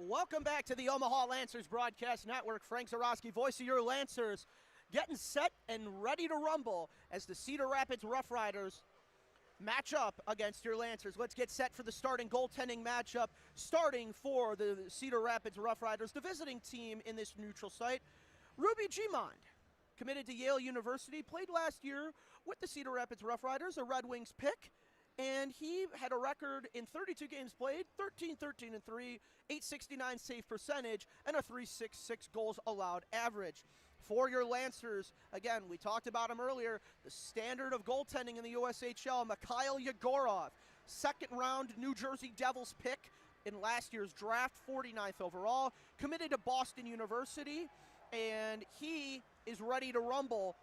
Welcome back to the Omaha Lancers Broadcast Network. Frank Zarowski, voice of your Lancers, getting set and ready to rumble as the Cedar Rapids RoughRiders match up against your Lancers. Let's get set for the starting goaltending matchup. Starting for the Cedar Rapids RoughRiders, the visiting team in this neutral site, Ruby Gimond, committed to Yale University, played last year with the Cedar Rapids RoughRiders, a Red Wings pick. And he had a record in 32 games played, 13-13-3, .869 save percentage, and a .366 goals allowed average. For your Lancers, again, we talked about him earlier, the standard of goaltending in the USHL, Mikhail Yegorov, second-round New Jersey Devils pick in last year's draft, 49th overall, committed to Boston University, and he is ready to rumble,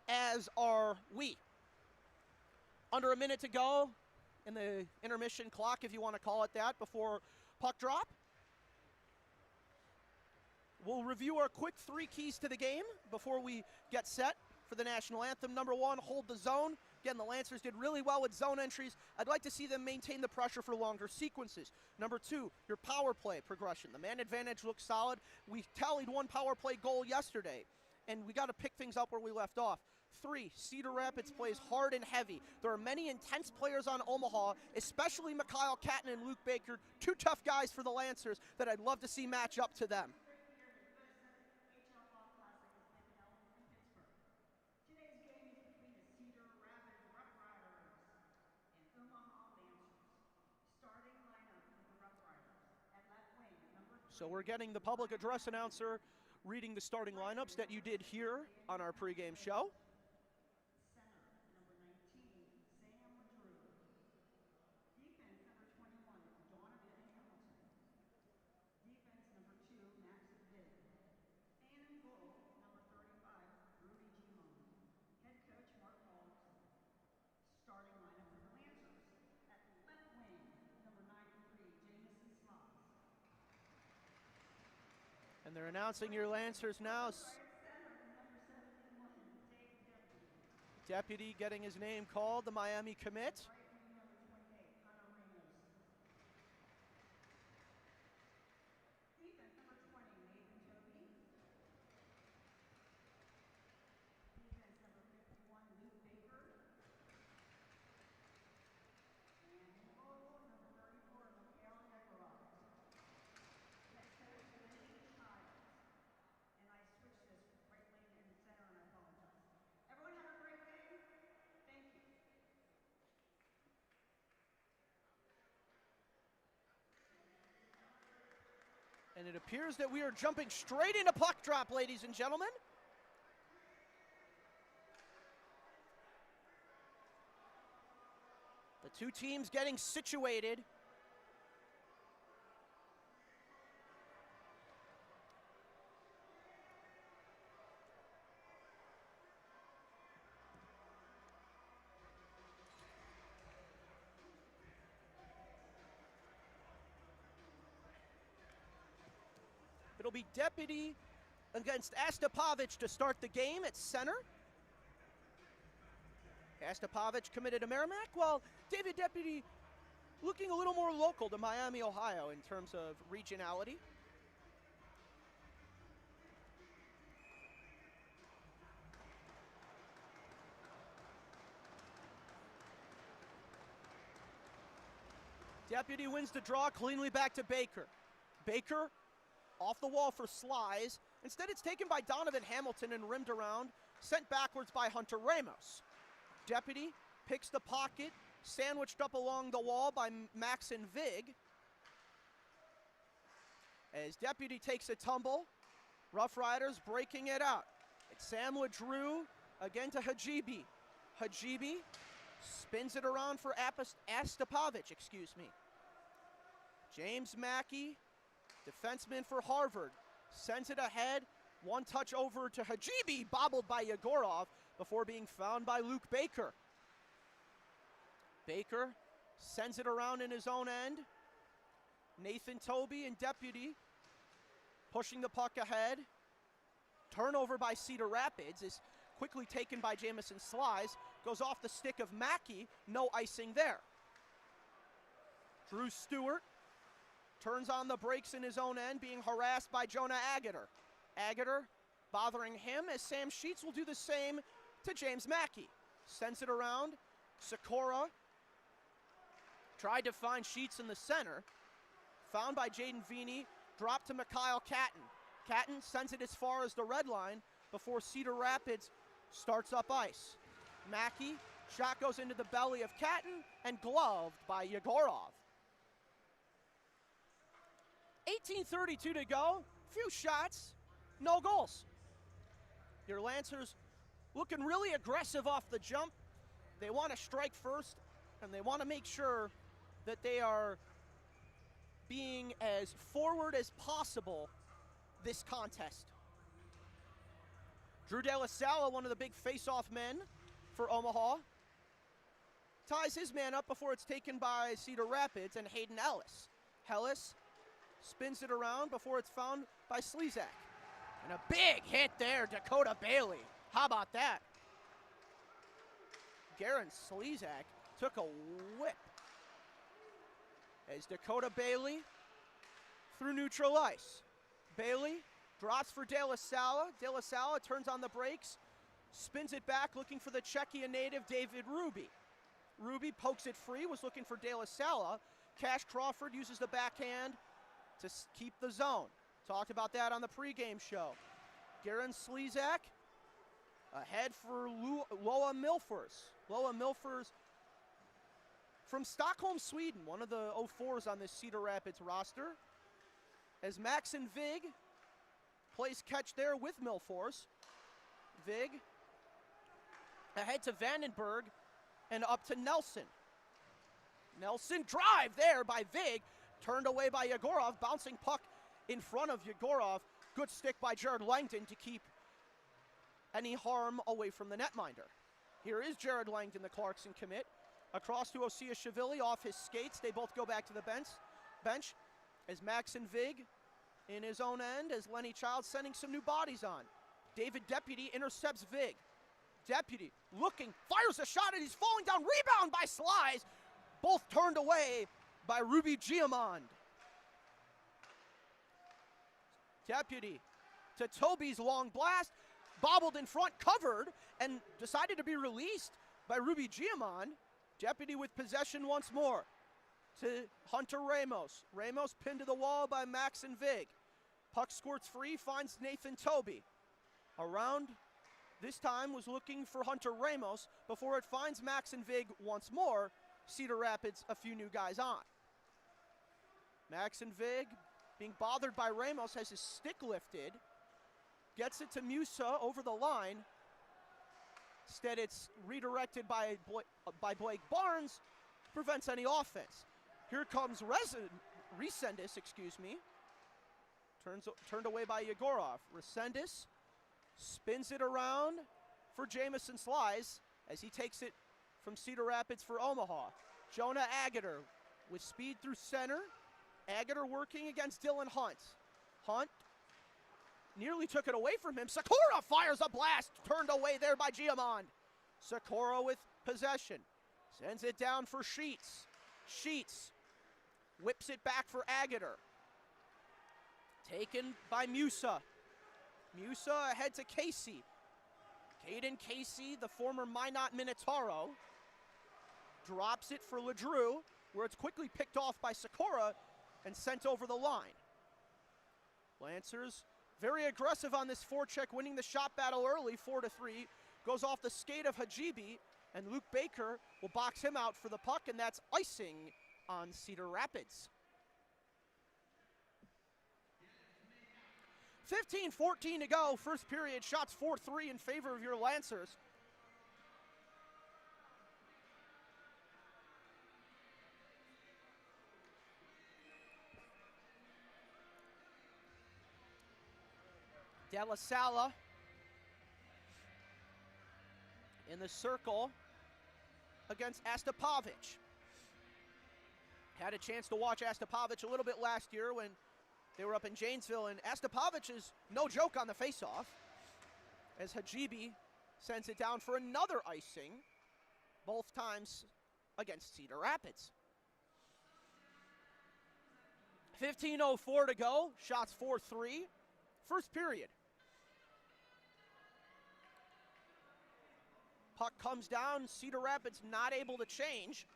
as are we. Under a minute to go in the intermission clock, if you want to call it that, before puck drop. We'll review our quick 3 keys to the game before we get set for the national anthem. Number 1, hold the zone. Again, the Lancers did really well with zone entries. I'd like to see them maintain the pressure for longer sequences. Number 2, your power play progression. The man advantage looks solid. We tallied 1 power play goal yesterday, and we got to pick things up where we left off. 3, Cedar Rapids plays hard and heavy. There are many intense players on Omaha, especially Mikhail Catton and Luke Baker, 2 tough guys for the Lancers that I'd love to see match up to them. Today's game is between the Cedar Rapids RoughRiders and Omaha Lancers. Starting lineup for the RoughRiders at left wing, number 3. So we're getting the public address announcer reading the starting lineups that you did here on our pregame show. Starting lineup for the Lancers. At left wing, number 93, Jamison Sloss. And they're announcing your Lancers now. Right center, number 71, Dave Deputy. Deputy getting his name called, the Miami commit. Right wing, number 28, Hunter Ramos. Defense, number 20, Nathan Toby. Defense, number 51, Luke Baker. And in goal, number 34, Mikhail Yegorov. Head coach, Lindsay Childs. And I switched this right wing and center, and I apologize. Everyone have a great day. Thank you. And it appears that we are jumping straight into puck drop, ladies and gentlemen. The 2 teams getting situated. It'll be Deputy against Astapovich to start the game at center. Astapovich committed to Merrimack, while David Deputy looking a little more local to Miami, Ohio in terms of regionality. Deputy wins the draw cleanly back to Baker. Baker off the wall for Slies. Instead, it's taken by Donovan Hamilton and rimmed around, sent backwards by Hunter Ramos. Deputy picks the pocket, sandwiched up along the wall by Max and Vig. As Deputy takes a tumble, RoughRiders breaking it out. It's Sam LeDrew again to Hajibi. Hajibi spins it around for Astapovich, James Mackey, defenseman for Harvard, sends it ahead. 1 touch over to Hajibi, bobbled by Yegorov before being found by Luke Baker. Baker sends it around in his own end. Nathan Toby and Deputy pushing the puck ahead. Turnover by Cedar Rapids is quickly taken by Jamison Slies. Goes off the stick of Mackey, no icing there. Drew Stewart turns on the brakes in his own end, being harassed by Jonah Agater. Agater bothering him as Sam Sheets will do the same to James Mackey. Sends it around. Sikora tried to find Sheets in the center. Found by Jaden Veeney. Dropped to Mikhail Catton. Catton sends it as far as the red line before Cedar Rapids starts up ice. Mackey, shot goes into the belly of Catton and gloved by Yegorov. 18:32 to go. Few shots, no goals. Your Lancers looking really aggressive off the jump. They want to strike first, and they want to make sure that they are being as forward as possible this contest. Drew De La Salle, one of the big face-off men for Omaha, ties his man up before it's taken by Cedar Rapids and Hayden Ellis. Ellis spins it around before it's found by Slezak. And a big hit there, Dakota Bailey. How about that? Garen Slezak took a whip as Dakota Bailey through neutral ice. Bailey drops for De La Salle. De La Salle turns on the brakes, spins it back, looking for the Czechia native David Ruby. Ruby pokes it free, was looking for De La Salle. Cash Crawford uses the backhand to keep the zone. Talked about that on the pregame show. Garen Slezak ahead for Loa Milfors. Loa Milfors from Stockholm, Sweden, one of the 04s on this Cedar Rapids roster. As Maxon Vig plays catch there with Milfors. Vig ahead to Vandenberg and up to Nelson. Nelson drive there by Vig, turned away by Yegorov, bouncing puck in front of Yegorov. Good stick by Jared Langdon to keep any harm away from the netminder. Here is Jared Langdon, the Clarkson commit. Across to Osea Shavili off his skates. They both go back to the bench as Maxon Vig in his own end as Lenny Childs sending some new bodies on. David Deputy intercepts Vig. Deputy looking, fires a shot, and he's falling down. Rebound by Slies. Both turned away by Ruby Giamond. Deputy to Toby's long blast. Bobbled in front, covered, and decided to be released by Ruby Giamond. Deputy with possession once more to Hunter Ramos. Ramos pinned to the wall by Maxon Vig. Puck squirts free, finds Nathan Toby. Around this time was looking for Hunter Ramos before it finds Maxon Vig once more. Cedar Rapids, a few new guys on. Maxon Vig being bothered by Ramos, has his stick lifted. Gets it to Musa over the line. Instead, it's redirected by Blake Barnes. Prevents any offense. Here comes Resendis, Turned away by Yegorov. Resendis spins it around for Jamison Slies as he takes it from Cedar Rapids for Omaha. Jonah Agater with speed through center. Agater working against Dylan Hunt. Hunt nearly took it away from him. Sikora fires a blast. Turned away there by Giamond. Sikora with possession. Sends it down for Sheets. Sheets whips it back for Agater. Taken by Musa. Musa ahead to Casey. Caden Casey, the former Minot Minotauro, drops it for LeDrew, where it's quickly picked off by Sikora and sent over the line. Lancers very aggressive on this forecheck, winning the shot battle early, 4-3. Goes off the skate of Hajibi, and Luke Baker will box him out for the puck, and that's icing on Cedar Rapids. 15-14 to go, first period, shots 4-3 in favor of your Lancers. De La Salle in the circle against Astapovich. Had a chance to watch Astapovich a little bit last year when they were up in Janesville, and Astapovich is no joke on the faceoff as Hajibi sends it down for another icing, both times against Cedar Rapids. 15:04 to go. Shots 4-3. First period. Puck comes down. Cedar Rapids not able to change.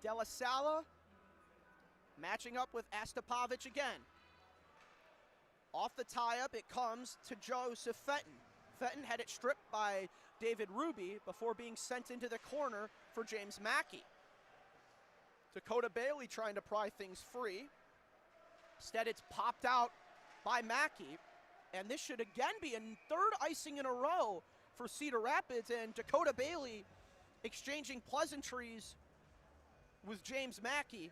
De La Sala matching up with Astapovic again. Off the tie-up, it comes to Joseph Fenton. Fenton had it stripped by David Ruby before being sent into the corner for James Mackey. Dakota Bailey trying to pry things free. Instead, it's popped out by Mackey. And this should again be a third icing in a row for Cedar Rapids, and Dakota Bailey exchanging pleasantries with James Mackey.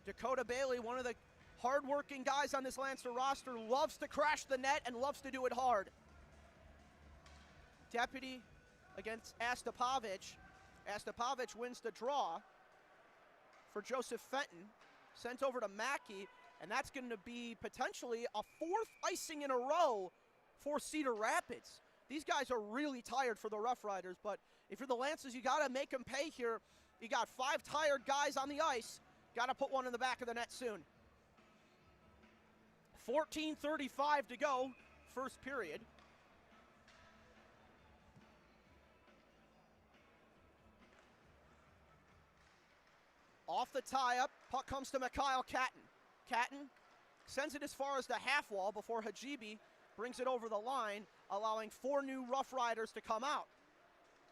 Dakota Bailey, one of the hard-working guys on this Lancer roster, loves to crash the net and loves to do it hard. Deputy against Astapovic. Astapovic wins the draw for Joseph Fenton. Sent over to Mackey, and that's going to be potentially a fourth icing in a row for Cedar Rapids. These guys are really tired for the RoughRiders, but if you're the Lancers, you got to make them pay here. You got 5 tired guys on the ice. Got to put one in the back of the net soon. 14:35 to go, first period. Off the tie-up, puck comes to Mikhail Catton. Catton sends it as far as the half wall before Hajibi brings it over the line, allowing 4 new RoughRiders to come out.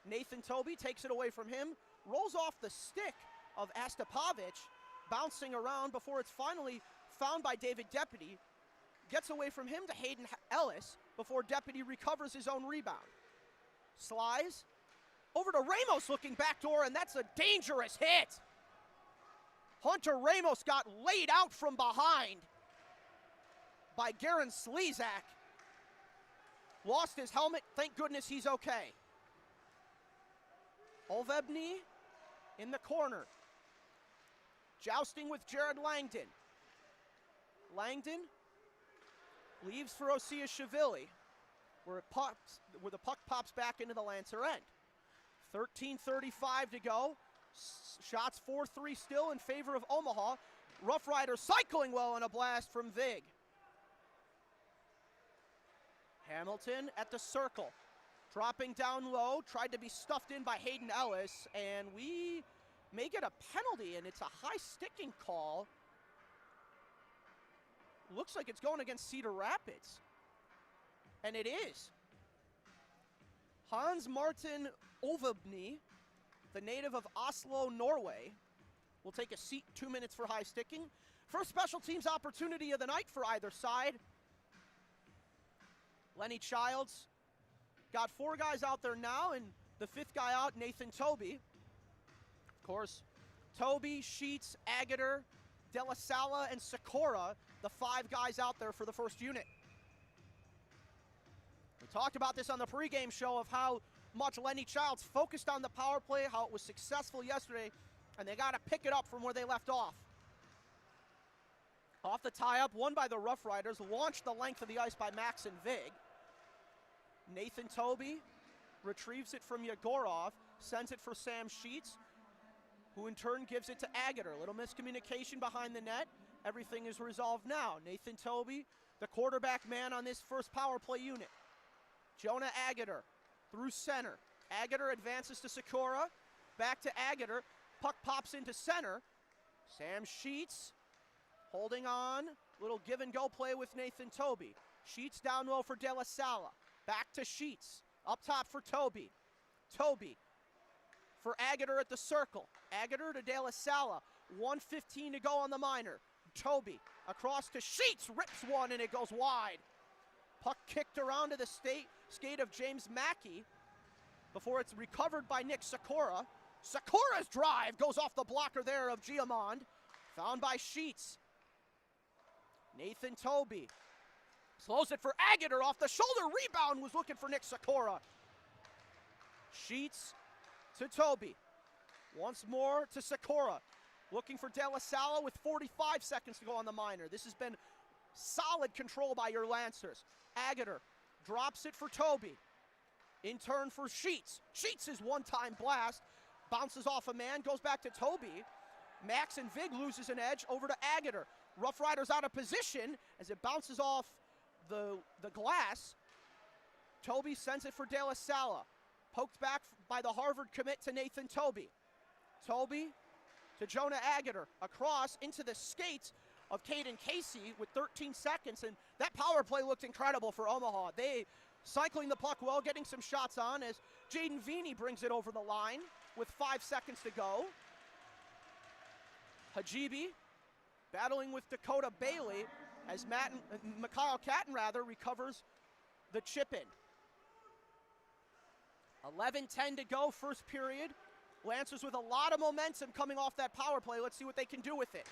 Nathan Toby takes it away from him, rolls off the stick of Astapovic, bouncing around before it's finally found by David Deputy. Gets away from him to Hayden Ellis before Deputy recovers his own rebound. Slides over to Ramos looking backdoor, and that's a dangerous hit. Hunter Ramos got laid out from behind by Garen Slezak. Lost his helmet. Thank goodness he's okay. Ovebny in the corner. Jousting with Jared Langdon. Langdon leaves for Osiashvili, where the puck pops back into the Lancer end. 13:35 to go. Shots 4-3 still in favor of Omaha. RoughRiders cycling well on a blast from Vig. Hamilton at the circle. Dropping down low, tried to be stuffed in by Hayden Ellis, and we may get a penalty, and it's a high sticking call. Looks like it's going against Cedar Rapids. And it is. Hans Martin Ovebny, the native of Oslo, Norway, will take a seat. 2 minutes for high sticking. First special teams opportunity of the night for either side. Lenny Childs got 4 guys out there now, and the 5th guy out, Nathan Toby. Of course, Toby, Sheets, Agater, De La Sala, and Sikora, the 5 guys out there for the first unit. We talked about this on the pregame show of how much Lenny Childs focused on the power play, how it was successful yesterday, and they got to pick it up from where they left off. Off the tie-up, won by the RoughRiders, launched the length of the ice by Max and Vig. Nathan Toby retrieves it from Yegorov, sends it for Sam Sheets, who in turn gives it to Agater. Little miscommunication behind the net. Everything is resolved now. Nathan Toby, the quarterback man on this first power play unit. Jonah Agater through center. Agater advances to Sikora. Back to Agater. Puck pops into center. Sam Sheets holding on. Little give and go play with Nathan Toby. Sheets down low for De La Sala. Back to Sheets. Up top for Toby. Toby for Agater at the circle. Agater to De La Sala. 1:15 to go on the minor. Toby across to Sheets. Rips one and it goes wide. Puck kicked around to the skate of James Mackey before it's recovered by Nick Sikora. Sikora's drive goes off the blocker there of Giamond. Found by Sheets. Nathan Toby slows it for Agater off the shoulder. Rebound was looking for Nick Sikora. Sheets to Toby. Once more to Sikora. Looking for De La Sala with 45 seconds to go on the minor. This has been solid control by your Lancers. Agater drops it for Toby. In turn for Sheets. Sheets' one-time blast. Bounces off a man, goes back to Toby. Max and Vig loses an edge over to Agater. RoughRiders out of position as it bounces off the glass. Toby sends it for De La Sala. Poked back by the Harvard commit to Nathan Toby. Toby to Jonah Agater. Across into the skates of Caden Casey with 13 seconds. And that power play looked incredible for Omaha. They cycling the puck well, getting some shots on as Jaden Veeney brings it over the line with 5 seconds to go. Hajibi battling with Dakota Bailey as Mikhail Catton recovers the chip in. 11:10 to go, first period. Lancers with a lot of momentum coming off that power play. Let's see what they can do with it.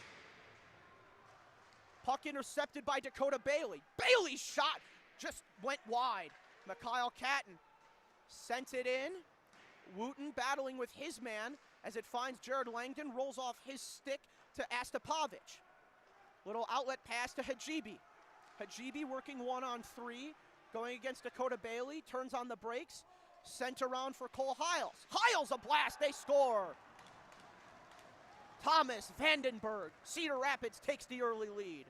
Puck intercepted by Dakota Bailey. Bailey's shot just went wide. Mikhail Catton sent it in. Wooten battling with his man as it finds Jared Langdon, rolls off his stick to Astapovich. Little outlet pass to Hajibi. Hajibi working 1-on-3, going against Dakota Bailey, turns on the brakes, sent around for Cole Hiles. Hiles a blast, they score! Thomas Vandenberg, Cedar Rapids takes the early lead.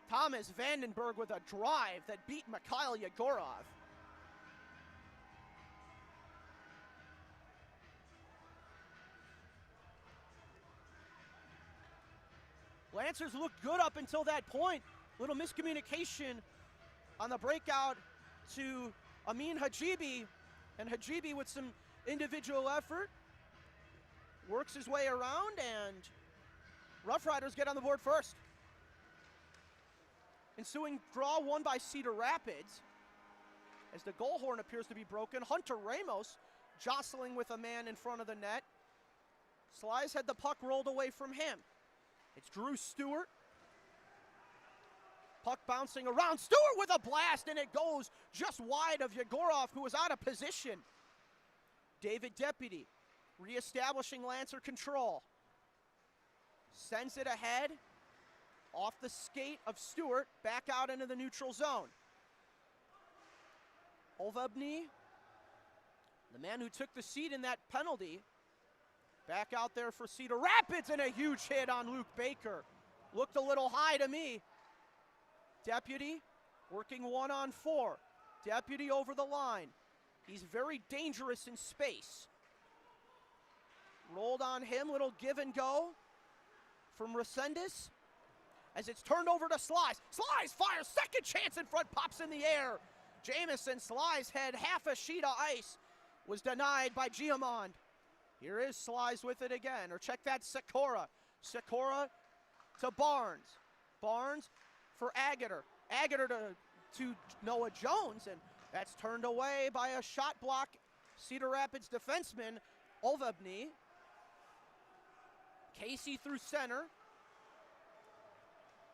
Thomas Vandenberg with a drive that beat Mikhail Yegorov. Lancers looked good up until that point. Little miscommunication on the breakout to Amin Hajibi, and Hajibi with some individual effort works his way around, and RoughRiders get on the board first. Ensuing draw won by Cedar Rapids as the goal horn appears to be broken. Hunter Ramos jostling with a man in front of the net. Slies had the puck rolled away from him. It's Drew Stewart. Puck bouncing around. Stewart with a blast, and it goes just wide of Yegorov, who was out of position. David Deputy reestablishing Lancer control. Sends it ahead. Off the skate of Stewart, back out into the neutral zone. Olvebny, the man who took the seat in that penalty, back out there for Cedar Rapids, and a huge hit on Luke Baker. Looked a little high to me. Deputy working 1-on-4. Deputy over the line. He's very dangerous in space. Rolled on him, little give and go from Resendez. As it's turned over to Slies. Slies fires, second chance in front, pops in the air. Jamison Slies had half a sheet of ice, was denied by Giamond. Here is Slies with it again, or check that Sikora. Sikora to Barnes. Barnes for Agater. Agater to Noah Jones, and that's turned away by a shot block. Cedar Rapids defenseman, Olvebny. Casey through center.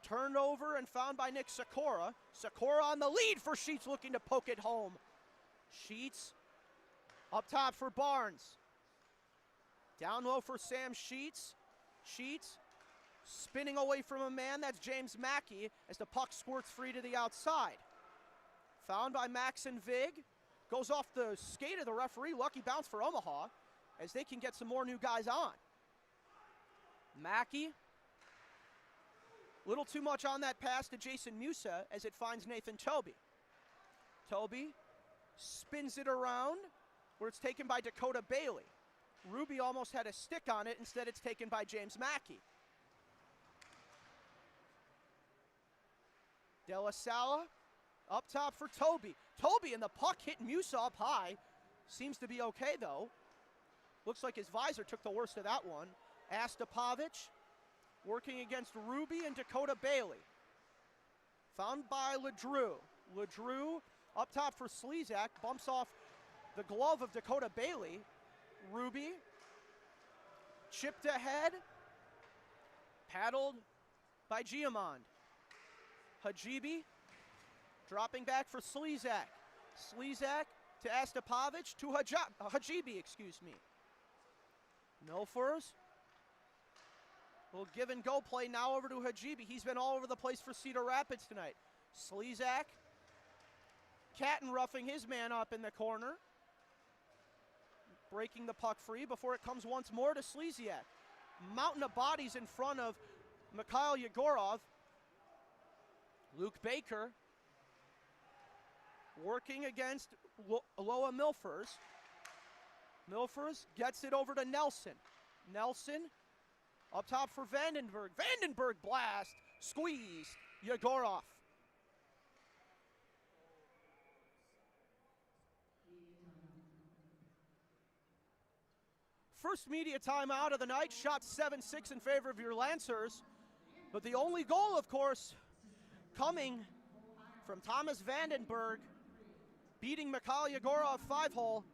Turned over and found by Nick Sikora. Sikora on the lead for Sheets, looking to poke it home. Sheets up top for Barnes. Down low for Sam Sheets. Sheets spinning away from a man, that's James Mackey, as the puck squirts free to the outside. Found by Max and Vig. Goes off the skate of the referee. Lucky bounce for Omaha as they can get some more new guys on. Mackey. Little too much on that pass to Jason Musa as it finds Nathan Toby. Toby spins it around where it's taken by Dakota Bailey. Ruby almost had a stick on it. Instead, it's taken by James Mackey. De La Sala up top for Toby. Toby and the puck hit Musa up high. Seems to be okay, though. Looks like his visor took the worst of that one. Astapovich working against Ruby and Dakota Bailey. Found by Ledrew. Ledrew up top for Slezak. Bumps off the glove of Dakota Bailey. Ruby chipped ahead. Paddled by Giamond. Hajibi dropping back for Slezak. Slezak to Astapovich to Hajibi, excuse me. Milfors Little give and go play now over to Hajibi. He's been all over the place for Cedar Rapids tonight. Slezak. Catton roughing his man up in the corner. Breaking the puck free before it comes once more to Slezak. Mountain of bodies in front of Mikhail Yegorov. Luke Baker working against Loa Milfers. Milfers gets it over to Nelson. Nelson up top for Vandenberg. Vandenberg blast. Squeezed. Yegorov. First media timeout of the night. Shot 7-6 in favor of your Lancers. But the only goal, of course, coming from Thomas Vandenberg, beating Mikhail Yegorov 5-hole.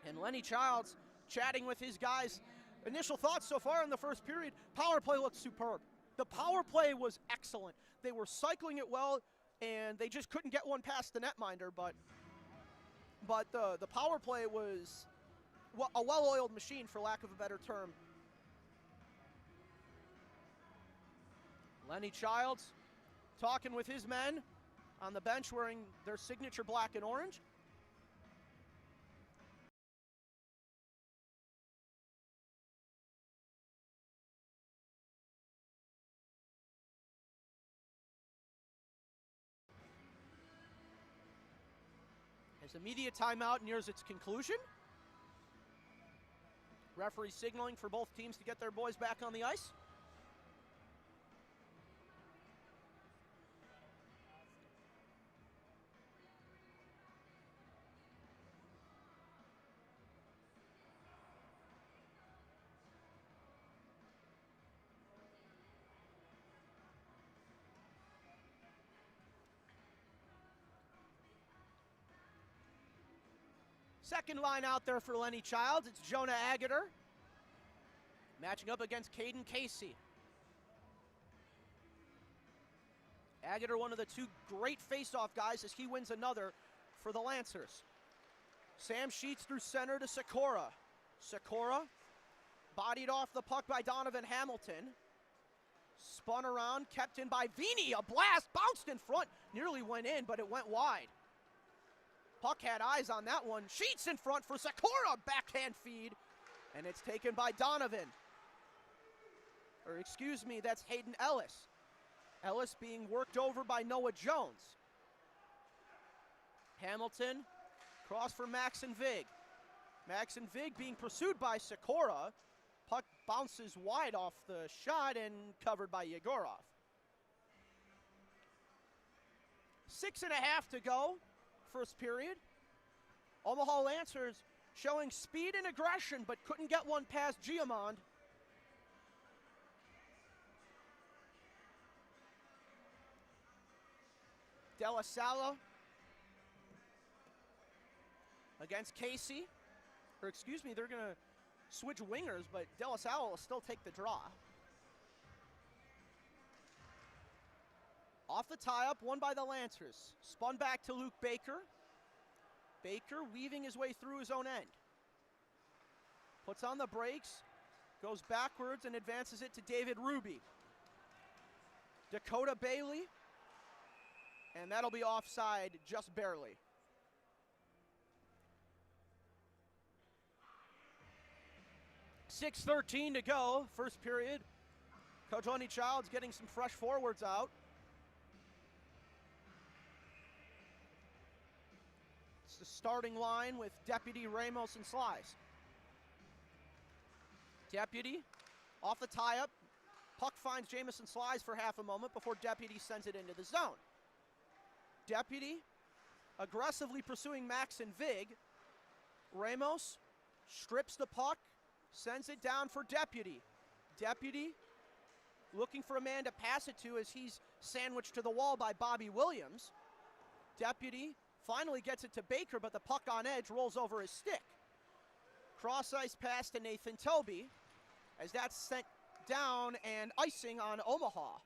And Lenny Childs chatting with his guys. Initial thoughts so far in the first period. Power play looked superb. The power play was excellent. They were cycling it well, and they just couldn't get one past the netminder. But the power play was a well-oiled machine, for lack of a better term. Lenny Childs talking with his men on the bench wearing their signature black and orange. As the media timeout nears its conclusion, referee signaling for both teams to get their boys back on the ice. Second line out there for Lenny Childs. It's Jonah Agater matching up against Caden Casey. Agater, one of the two great face-off guys, as he wins another for the Lancers. Sam Sheets through center to Sikora. Sikora bodied off the puck by Donovan Hamilton. Spun around, kept in by Vini. A blast, bounced in front, nearly went in, but it went wide. Puck had eyes on that one. Sheets in front for Sikora. Backhand feed. And it's taken by Donovan. Or excuse me, that's Hayden Ellis. Ellis being worked over by Noah Jones. Hamilton, cross for Max and Vig. Max and Vig being pursued by Sikora. Puck bounces wide off the shot and covered by Yegorov. 6.5 to go. First period. Omaha Lancers showing speed and aggression, but couldn't get one past Giamond. De La Sala against Casey. Or excuse me, they're going to switch wingers, but De La Sala will still take the draw. Off the tie-up, won by the Lancers. Spun back to Luke Baker. Baker weaving his way through his own end. Puts on the brakes, goes backwards and advances it to David Ruby. Dakota Bailey, and that'll be offside just barely. .6:13 to go, first period. Coach Lenny Childs getting some fresh forwards out. The starting line with Deputy, Ramos, and Slice. Deputy off the tie-up. Puck finds Jamison Slice for half a moment before Deputy sends it into the zone. Deputy aggressively pursuing Max and Vig. Ramos strips the puck, sends it down for Deputy. Deputy looking for a man to pass it to as he's sandwiched to the wall by Bobby Williams. Deputy finally gets it to Baker, but the puck on edge rolls over his stick. Cross-ice pass to Nathan Toby as that's sent down and icing on Omaha.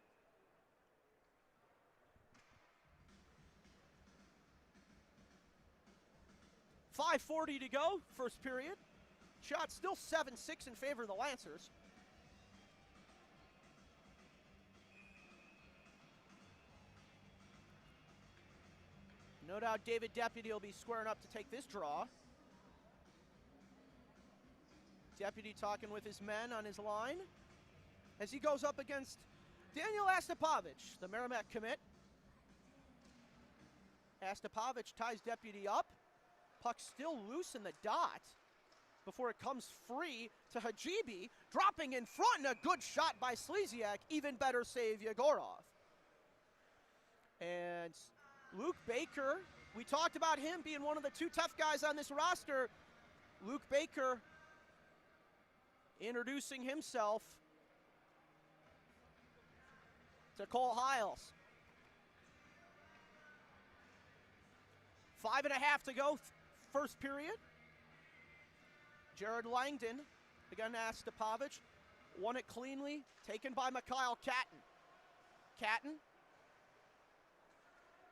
.540 to go, first period. Shot still 7-6 in favor of the Lancers. No doubt David Deputy will be squaring up to take this draw. Deputy talking with his men on his line as he goes up against Daniel Astapovich, the Merrimack commit. Astapovich ties Deputy up. Puck still loose in the dot before it comes free to Hajibi, dropping in front, and a good shot by Slesiak. Even better save, Yegorov. And Luke Baker, we talked about him being one of the two tough guys on this roster. Luke Baker introducing himself to Cole Hiles. 5.5 to go, first period. Jared Langdon, again Astapovich, won it cleanly, taken by Mikhail Catton. Catton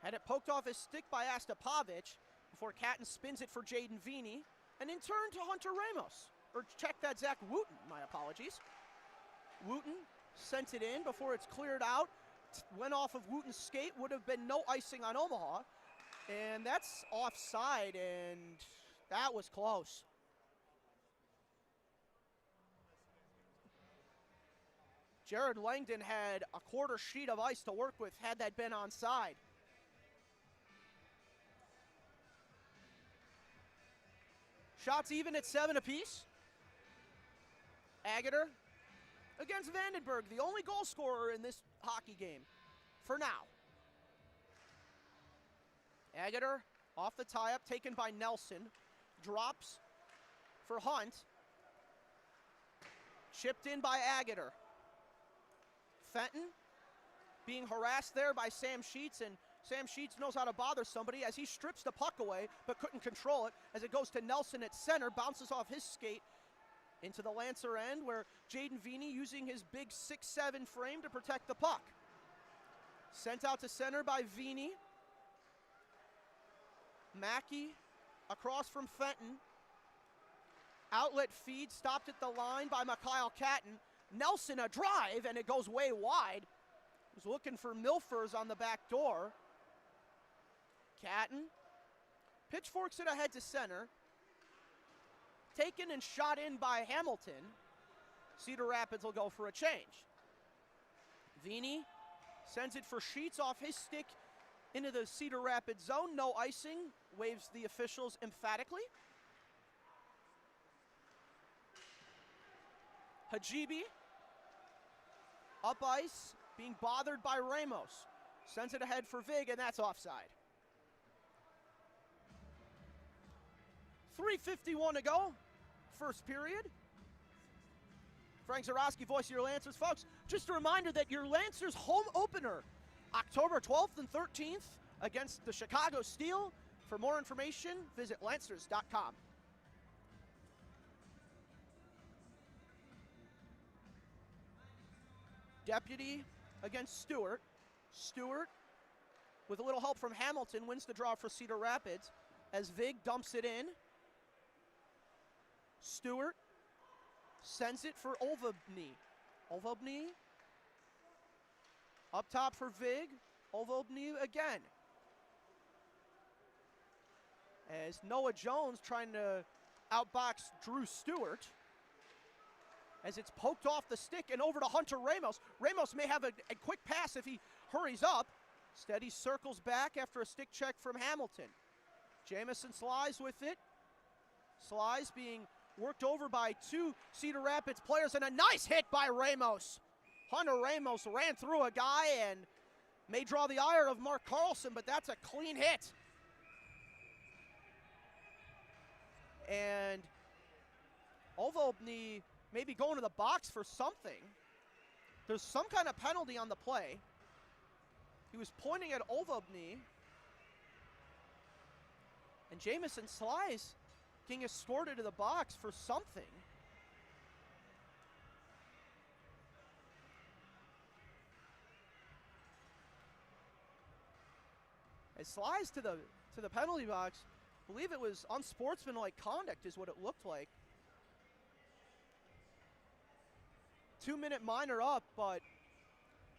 had it poked off his stick by Astapovich before Catton spins it for Jaden Vini, and in turn to Hunter Ramos. Or check that, Zach Wooten, my apologies. Wooten sent it in before it's cleared out. Went off of Wooten's skate, would have been no icing on Omaha. And that's offside, and that was close. Jared Langdon had a quarter sheet of ice to work with had that been onside. Shots even at 7 apiece. Agater against Vandenberg, the only goal scorer in this hockey game for now. Agater off the tie-up, taken by Nelson. Drops for Hunt. Chipped in by Agater. Fenton being harassed there by Sam Sheets, and Sam Sheets knows how to bother somebody as he strips the puck away but couldn't control it as it goes to Nelson at center, bounces off his skate into the Lancer end where Jaden Vini using his big 6'7" frame to protect the puck. Sent out to center by Vini. Mackey across from Fenton. Outlet feed stopped at the line by Mikhail Catton. Nelson a drive, and it goes way wide. Was looking for Milfers on the back door. Catton pitchforks it ahead to center. Taken and shot in by Hamilton. Cedar Rapids will go for a change. Vini sends it for Sheets off his stick into the Cedar Rapids zone. No icing, waves the officials emphatically. Hajibi up ice, being bothered by Ramos. Sends it ahead for Vig, and that's offside. 3:51 to go, first period. Frank Zarowski, voice of your Lancers. Folks, just a reminder that your Lancers home opener, October 12th and 13th against the Chicago Steel. For more information, visit Lancers.com. Deputy against Stewart. Stewart, with a little help from Hamilton, wins the draw for Cedar Rapids as Vig dumps it in. Stewart sends it for Olvobny. Olvobny up top for Vig. Olvobny again. As Noah Jones trying to outbox Drew Stewart. As it's poked off the stick and over to Hunter Ramos. Ramos may have a quick pass if he hurries up. Instead, he circles back after a stick check from Hamilton. Jamison Slies with it. Slies being worked over by two Cedar Rapids players, and a nice hit by Ramos. Hunter Ramos ran through a guy and may draw the ire of Mark Carlson, but that's a clean hit. And Olvobny maybe going to the box for something. There's some kind of penalty on the play. He was pointing at Olvobny. And Jamison Slies getting escorted to the box for something. As Slies to the penalty box, I believe it was unsportsmanlike conduct is what it looked like. 2-minute minor up, but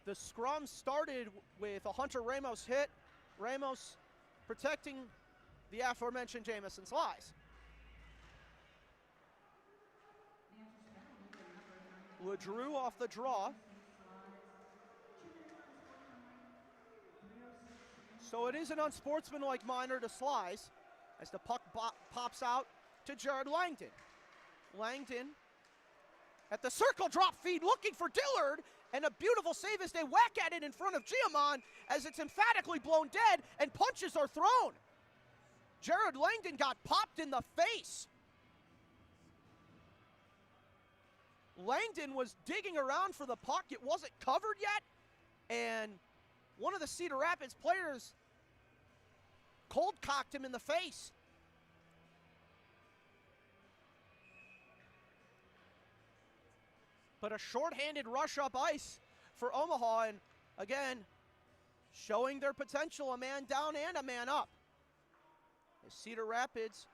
the scrum started with a Hunter Ramos hit. Ramos protecting the aforementioned Jamison Slies. LeDrew off the draw. So it is an unsportsmanlike minor to Slies as the puck pops out to Jared Langdon. Langdon at the circle drop feed looking for Dillard, and a beautiful save as they whack at it in front of Giamon as it's emphatically blown dead and punches are thrown. Jared Langdon got popped in the face. Langdon was digging around for the puck. It wasn't covered yet, and one of the Cedar Rapids players cold-cocked him in the face. But a shorthanded rush up ice for Omaha, and again, showing their potential, a man down and a man up. As Cedar Rapids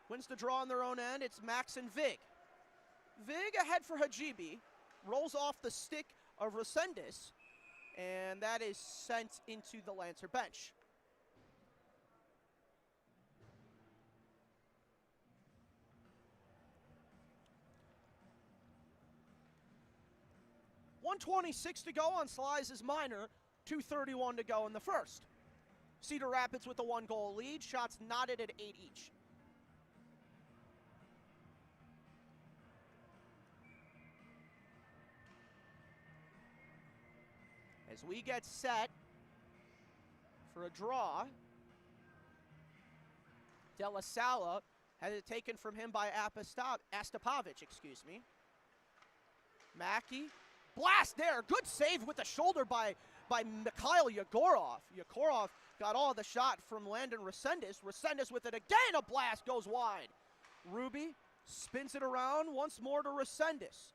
wins the draw on their own end, it's Max and Vig. Vig ahead for Hajibi, rolls off the stick of Resendez, and that is sent into the Lancer bench. .126 to go on Slies' minor, 2:31 to go in the first. Cedar Rapids with a 1-goal lead, shots knotted at 8 each. As we get set for a draw, De La Sala had it taken from him by Astapovich, excuse me. Mackey, blast there, good save with the shoulder by Mikhail Yegorov. Yegorov got all the shot from Landon Resendez. Resendez with it again, a blast goes wide. Ruby spins it around once more to Resendez.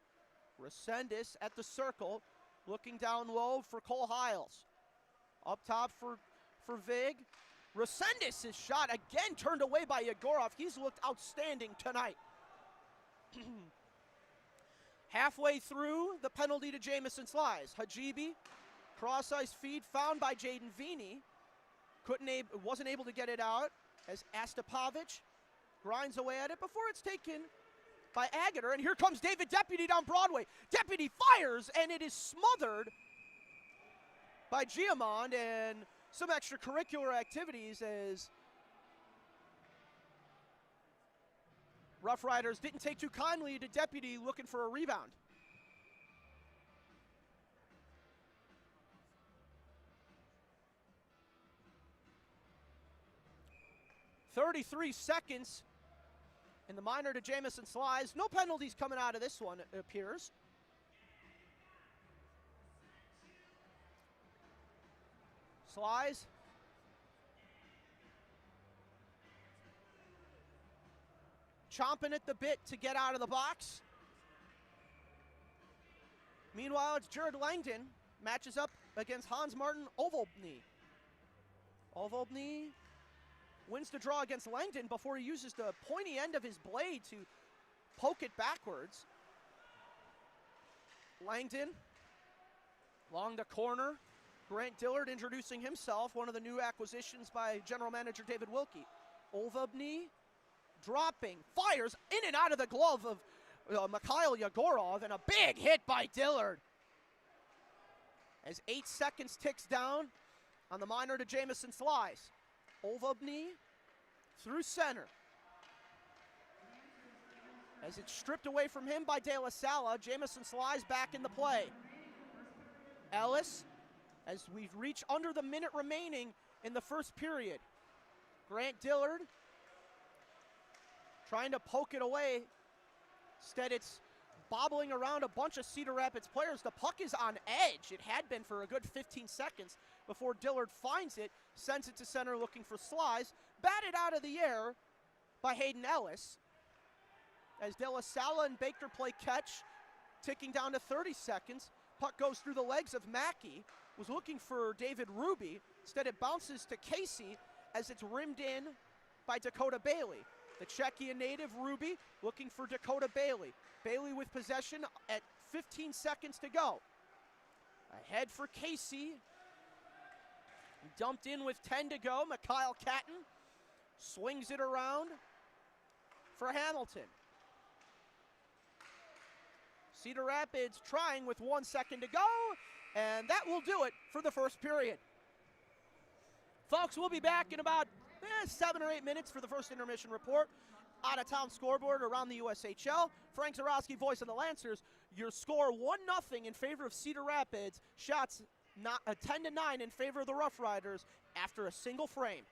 Resendez at the circle, looking down low for Cole Hiles. Up top for Vig. Resendez' shot again turned away by Yegorov. He's looked outstanding tonight. Halfway through, the penalty to Jamison Slies. Hajibi, cross-ice feed found by Jaden Vini. Wasn't able to get it out as Astapovich grinds away at it before it's taken by Agater. And here comes David Deputy down Broadway. Deputy fires, and it is smothered by Giamond, and some extracurricular activities as RoughRiders didn't take too kindly to Deputy looking for a rebound. .33 seconds in the minor to Jamison Slies. No penalties coming out of this one, it appears. Slies. Chomping at the bit to get out of the box. Meanwhile, it's Jared Langdon. Matches up against Hans-Martin Ovolbny. Ovolbny wins the draw against Langdon before he uses the pointy end of his blade to poke it backwards. Langdon along the corner. Grant Dillard introducing himself, one of the new acquisitions by general manager David Wilkie. Ovolbny dropping, fires in and out of the glove of Mikhail Yegorov, and a big hit by Dillard. As 8 seconds ticks down on the minor to Jamison Slies. Ovolbny through center. As it's stripped away from him by De La Sala, Jamison Slies back in the play. Ellis, as we've reached under the minute remaining in the first period. Grant Dillard trying to poke it away. Instead, it's bobbling around a bunch of Cedar Rapids players. The puck is on edge. It had been for a good 15 seconds before Dillard finds it, sends it to center looking for Slies. Batted out of the air by Hayden Ellis. As De La Sala and Baker play catch, ticking down to 30 seconds. Puck goes through the legs of Mackey. Was looking for David Ruby. Instead, it bounces to Casey as it's rimmed in by Dakota Bailey. The Czechian native, Ruby, looking for Dakota Bailey. Bailey with possession at 15 seconds to go. Ahead for Casey. Dumped in with 10 to go. Mikhail Catton swings it around for Hamilton. Cedar Rapids trying with 1 second to go, and that will do it for the first period. Folks, we'll be back in about 7 or 8 minutes for the first intermission report. Out-of-town scoreboard around the USHL. Frank Zarowski, voice of the Lancers. Your score 1-0 in favor of Cedar Rapids. Shots 10-9 in favor of the RoughRiders after a single frame.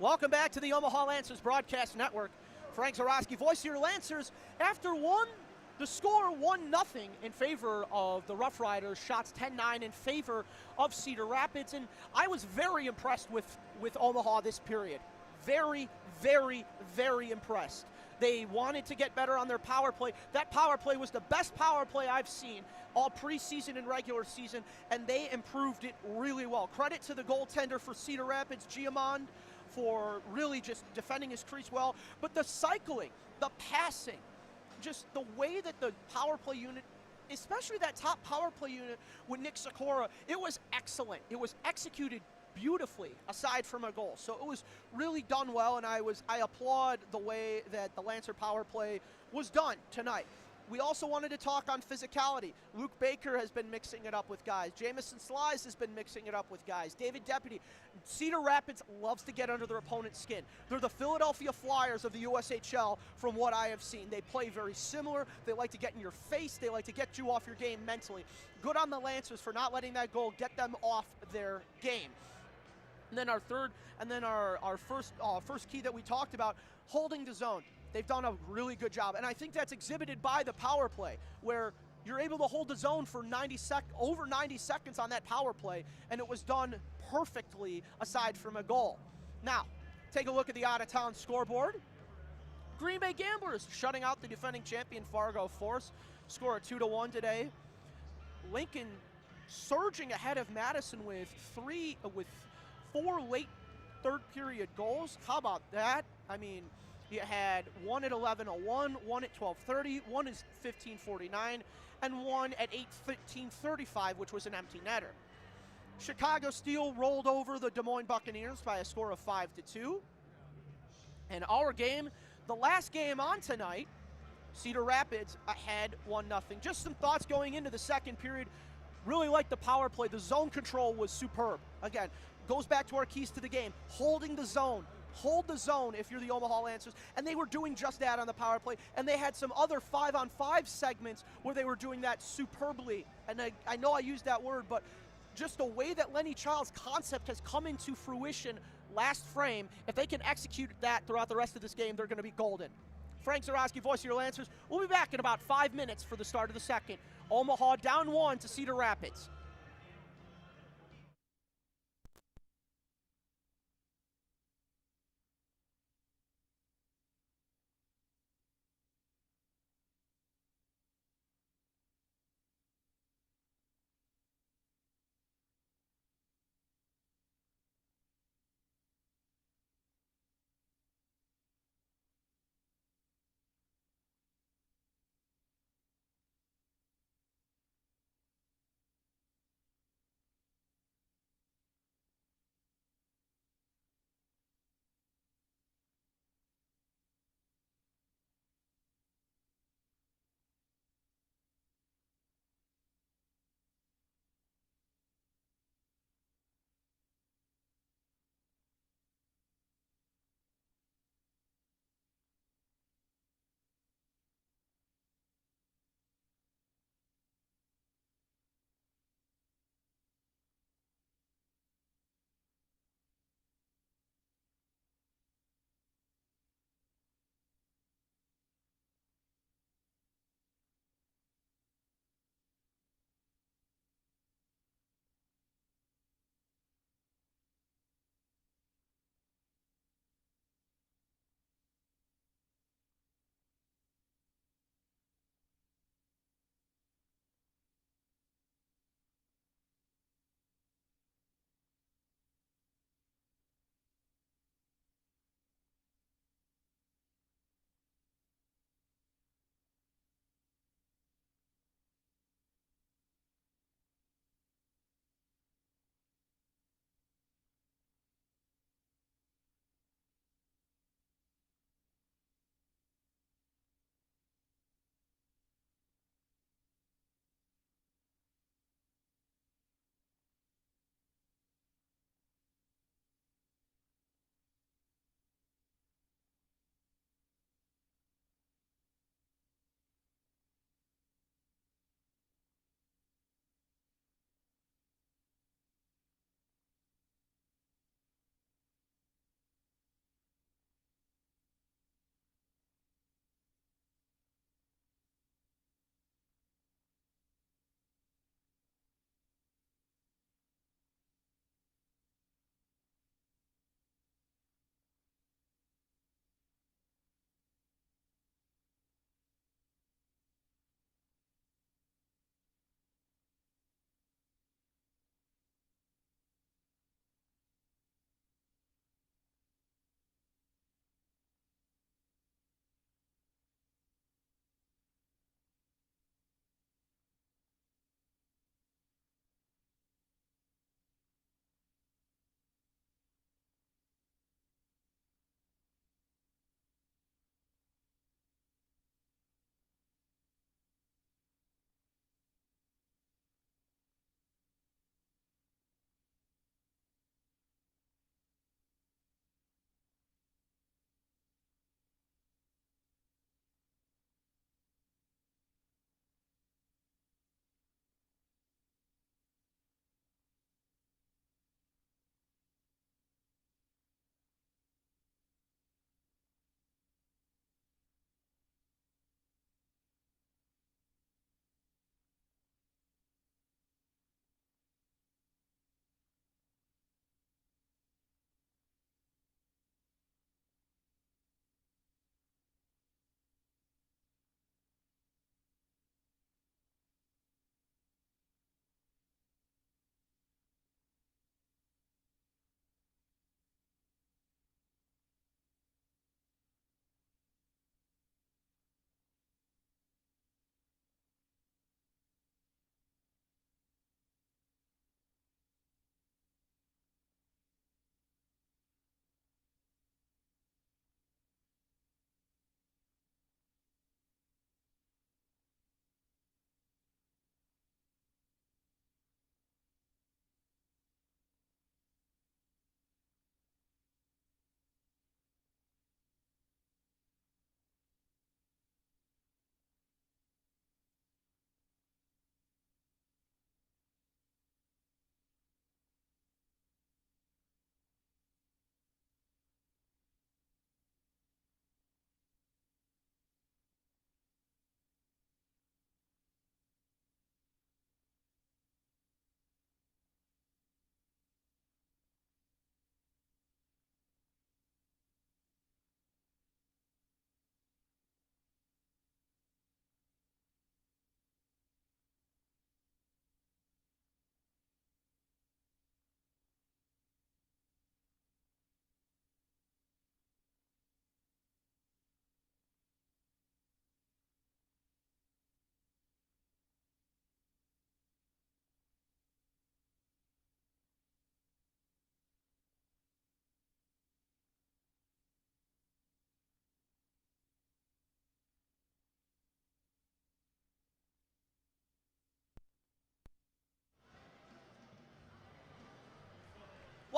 Welcome back to the Omaha Lancers Broadcast Network. Frank Zarowski, voice of your Lancers. After the score 1-0 in favor of the RoughRiders, shots 10-9 in favor of Cedar Rapids, and I was very impressed with Omaha this period. Very, very, very impressed. They wanted to get better on their power play. That power play was the best power play I've seen all preseason and regular season, and they improved it really well. Credit to the goaltender for Cedar Rapids, Giamond, for really just defending his crease well. But the cycling, the passing, just the way that the power play unit, especially that top power play unit with Nick Sikora, it was excellent. It was executed beautifully, aside from a goal. So it was really done well, and I applaud the way that the Lancer power play was done tonight. We also wanted to talk on physicality. Luke Baker has been mixing it up with guys. Jamison Slies has been mixing it up with guys. David Deputy. Cedar Rapids loves to get under their opponent's skin. They're the Philadelphia Flyers of the USHL from what I have seen. They play very similar. They like to get in your face. They like to get you off your game mentally. Good on the Lancers for not letting that goal get them off their game. And then our first key that we talked about, holding the zone. They've done a really good job, and I think that's exhibited by the power play, where you're able to hold the zone for over 90 seconds on that power play, and it was done perfectly aside from a goal. Now, take a look at the out-of-town scoreboard. Green Bay Gamblers shutting out the defending champion Fargo Force. Score of 2-1 today. Lincoln surging ahead of Madison with four late third-period goals. How about that? I mean, you had one at 11:01, one at 12:30, one at 15:49, and one at 8:35, which was an empty netter. Chicago Steel rolled over the Des Moines Buccaneers by a score of 5-2. And our game, the last game on tonight, Cedar Rapids ahead 1-0. Just some thoughts going into the second period. Really liked the power play. The zone control was superb. Again, goes back to our keys to the game. Holding the zone. Hold the zone if you're the Omaha Lancers, and they were doing just that on the power play, and they had some other 5-on-5 segments where they were doing that superbly, and I know I used that word, but just the way that Lenny Child's concept has come into fruition last frame, if they can execute that throughout the rest of this game, they're going to be golden. Frank Zarowski, voice of your Lancers. We'll be back in about 5 minutes for the start of the second. Omaha down 1 to Cedar Rapids.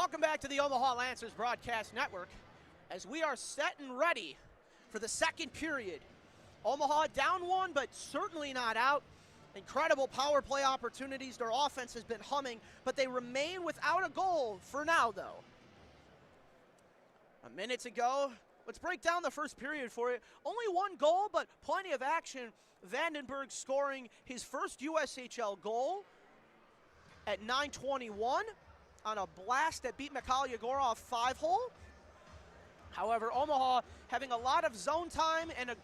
Welcome back to the Omaha Lancers Broadcast Network as we are set and ready for the second period. Omaha down one, but certainly not out. Incredible power play opportunities. Their offense has been humming, but they remain without a goal for now, though. A minute to go. Let's break down the first period for you. Only one goal, but plenty of action. Vandenberg scoring his first USHL goal at 9:21 on a blast that beat Mikhail Yegorov 5-hole. However, Omaha having a lot of zone time and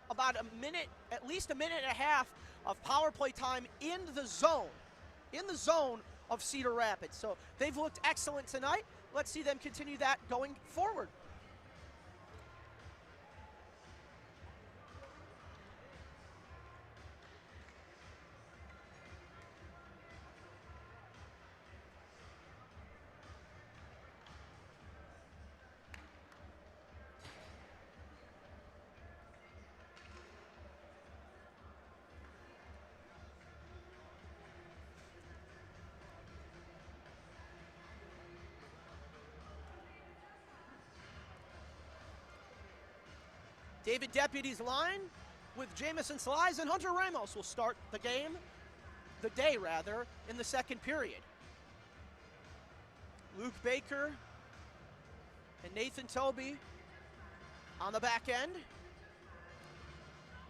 about a minute, at least a minute and a half of power play time in the zone of Cedar Rapids. So they've looked excellent tonight. Let's see them continue that going forward. David Deputy's line with Jamison Slies and Hunter Ramos will start the day in the second period. Luke Baker and Nathan Toby on the back end.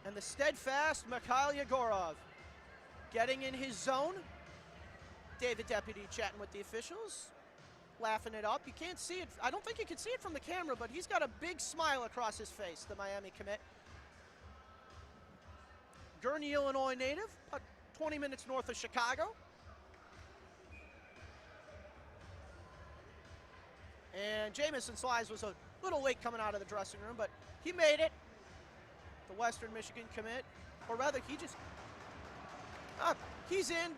And the steadfast Mikhail Yegorov getting in his zone. David Deputy chatting with the officials, laughing it up. You can't see it. I don't think you can see it from the camera, but he's got a big smile across his face, the Miami commit. Gurney, Illinois native, about 20 minutes north of Chicago. And Jamison Slies was a little late coming out of the dressing room, but he made it. The Western Michigan commit, or rather he's in.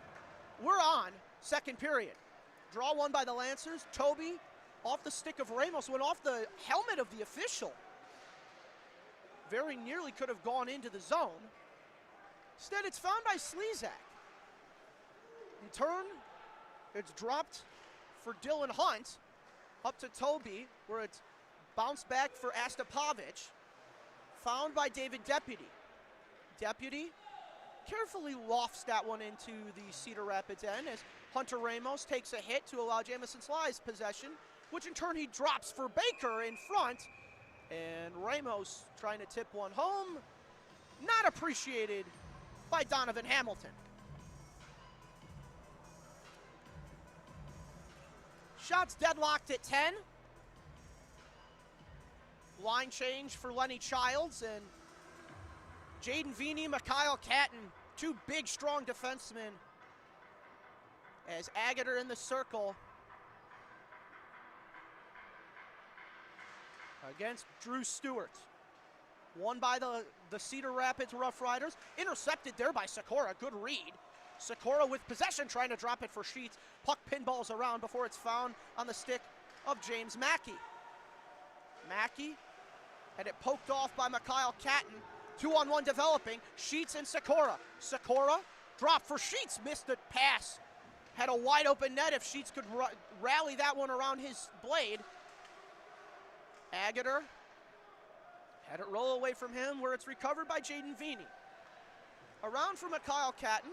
We're on second period. Draw one by the Lancers. Toby off the stick of Ramos, went off the helmet of the official. Very nearly could have gone into the zone. Instead, it's found by Slezak. In turn, it's dropped for Dylan Hunt. Up to Toby, where it's bounced back for Astapovich. Found by David Deputy. Deputy carefully lofts that one into the Cedar Rapids end as Hunter Ramos takes a hit to allow Jamison Slies possession, which in turn he drops for Baker in front. And Ramos trying to tip one home. Not appreciated by Donovan Hamilton. Shots deadlocked at 10. Line change for Lenny Childs and Jaden Veeney, Mikhail Catton, two big, strong defensemen. As Agater in the circle against Drew Stewart. Won by the Cedar Rapids RoughRiders. Intercepted there by Sikora. Good read. Sikora with possession, trying to drop it for Sheets. Puck pinballs around before it's found on the stick of James Mackey. Mackey had it poked off by Mikhail Catton. 2-on-1 developing. Sheets and Sikora. Sikora dropped for Sheets. Missed the pass. Had a wide open net if Sheets could rally that one around his blade. Agater had it roll away from him where it's recovered by Jaden Veeney. Around for Mikhail Catton.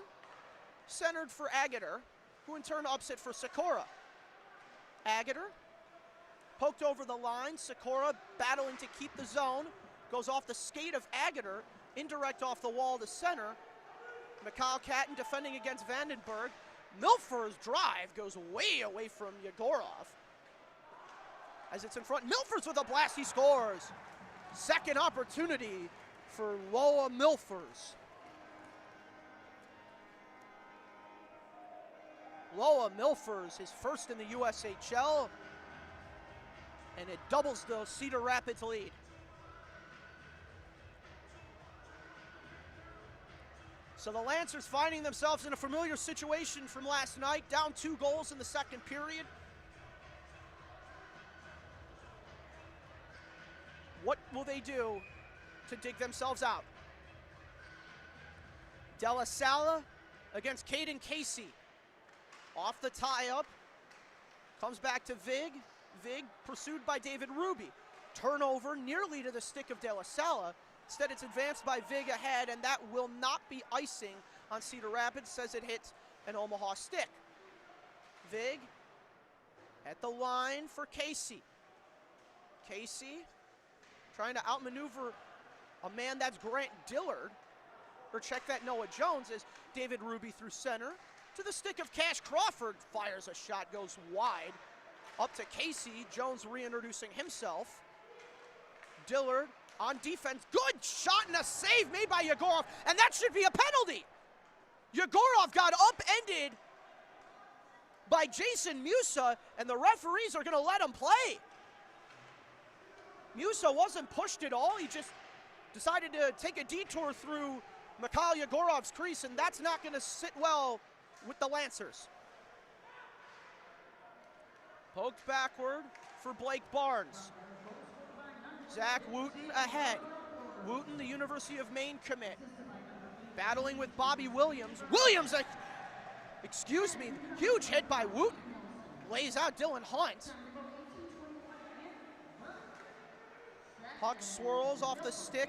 Centered for Agater, who in turn ups it for Sikora. Agater poked over the line. Sikora battling to keep the zone. Goes off the skate of Agater. Indirect off the wall to center. Mikhail Catton defending against Vandenberg. Milford's drive goes way away from Yegorov. As it's in front, Milford's with a blast, he scores. Second opportunity for Loa Milfors. Loa Milfors, his first in the USHL, and it doubles the Cedar Rapids lead. So the Lancers finding themselves in a familiar situation from last night, down 2 goals in the second period. What will they do to dig themselves out? Della Sala against Caden Casey. Off the tie-up. Comes back to Vig. Vig pursued by David Ruby. Turnover nearly to the stick of De La Sala. Instead, it's advanced by Vig ahead, and that will not be icing on Cedar Rapids, says it hits an Omaha stick. Vig at the line for Casey. Casey trying to outmaneuver a man that's Grant Dillard. Or check that, Noah Jones, as David Ruby through center. To the stick of Cash Crawford. Fires a shot, goes wide. Up to Casey. Jones reintroducing himself. Dillard on defense. Good shot and a save made by Yegorov. And that should be a penalty. Yegorov got upended by Jason Musa, and the referees are going to let him play. Musa wasn't pushed at all. He just decided to take a detour through Mikhail Yegorov's crease, and that's not going to sit well with the Lancers. Poked backward for Blake Barnes. Zach Wooten ahead. Wooten, the University of Maine commit. Battling with Bobby Williams. Williams, excuse me, huge hit by Wooten. Lays out Dylan Hunt. Puck swirls off the stick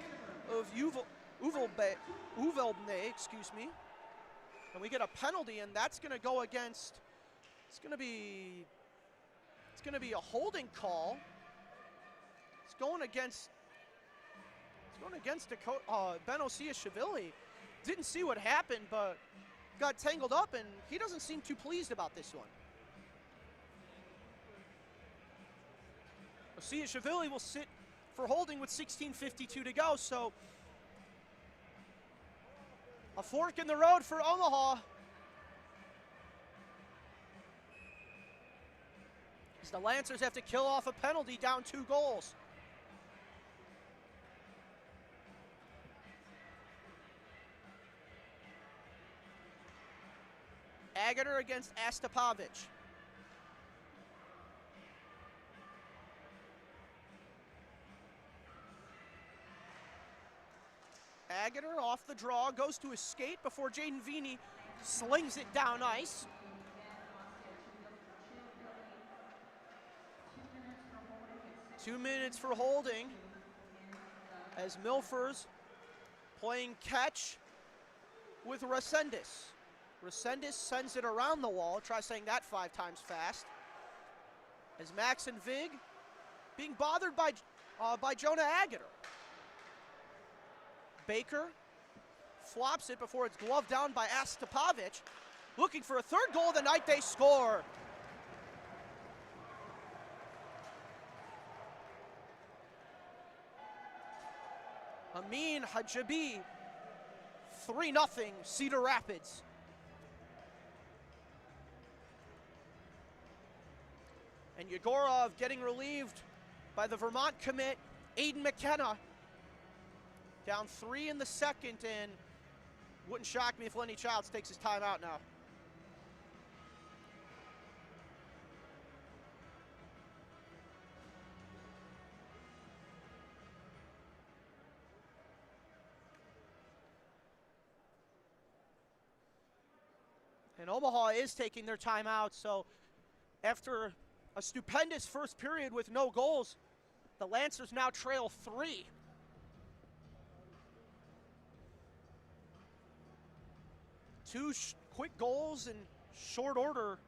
of Uvelbne, excuse me. And we get a penalty, and that's going to go against, it's going to be a holding call. It's going against Ben Osiashvili. Didn't see what happened, but got tangled up, and he doesn't seem too pleased about this one. Osiashvili will sit for holding with 16:52 to go, so a fork in the road for Omaha. As the Lancers have to kill off a penalty, down 2 goals. Agater against Astapovic. Agater off the draw, goes to his skate before Jaden Vini slings it down ice. Two minutes for holding as Milfors playing catch with Resendez. Resendez sends it around the wall. Try saying that 5 times fast. As Max and Vig being bothered by Jonah Agater. Baker flops it before it's gloved down by Astapovic. Looking for a 3rd goal of the night, they score. Amin Hajabi, 3-0 Cedar Rapids. And Yegorov getting relieved by the Vermont commit, Aiden McKenna. Down 3 in the second, and wouldn't shock me if Lenny Childs takes his time out now. And Omaha is taking their timeout, so after a stupendous first period with no goals, the Lancers now trail 3. Two quick goals in short order.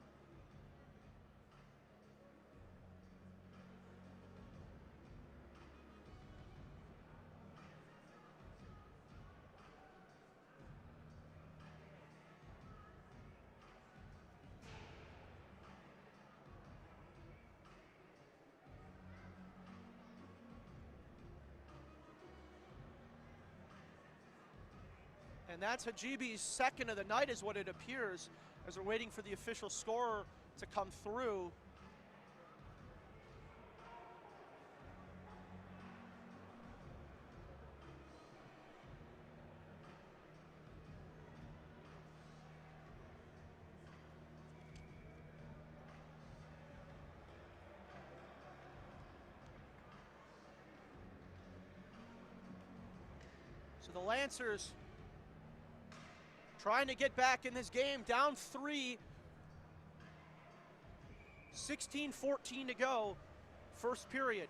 And that's Hajibi's 2nd of the night is what it appears, as we're waiting for the official score to come through. So the Lancers trying to get back in this game, down 3. 16-14 to go, first period.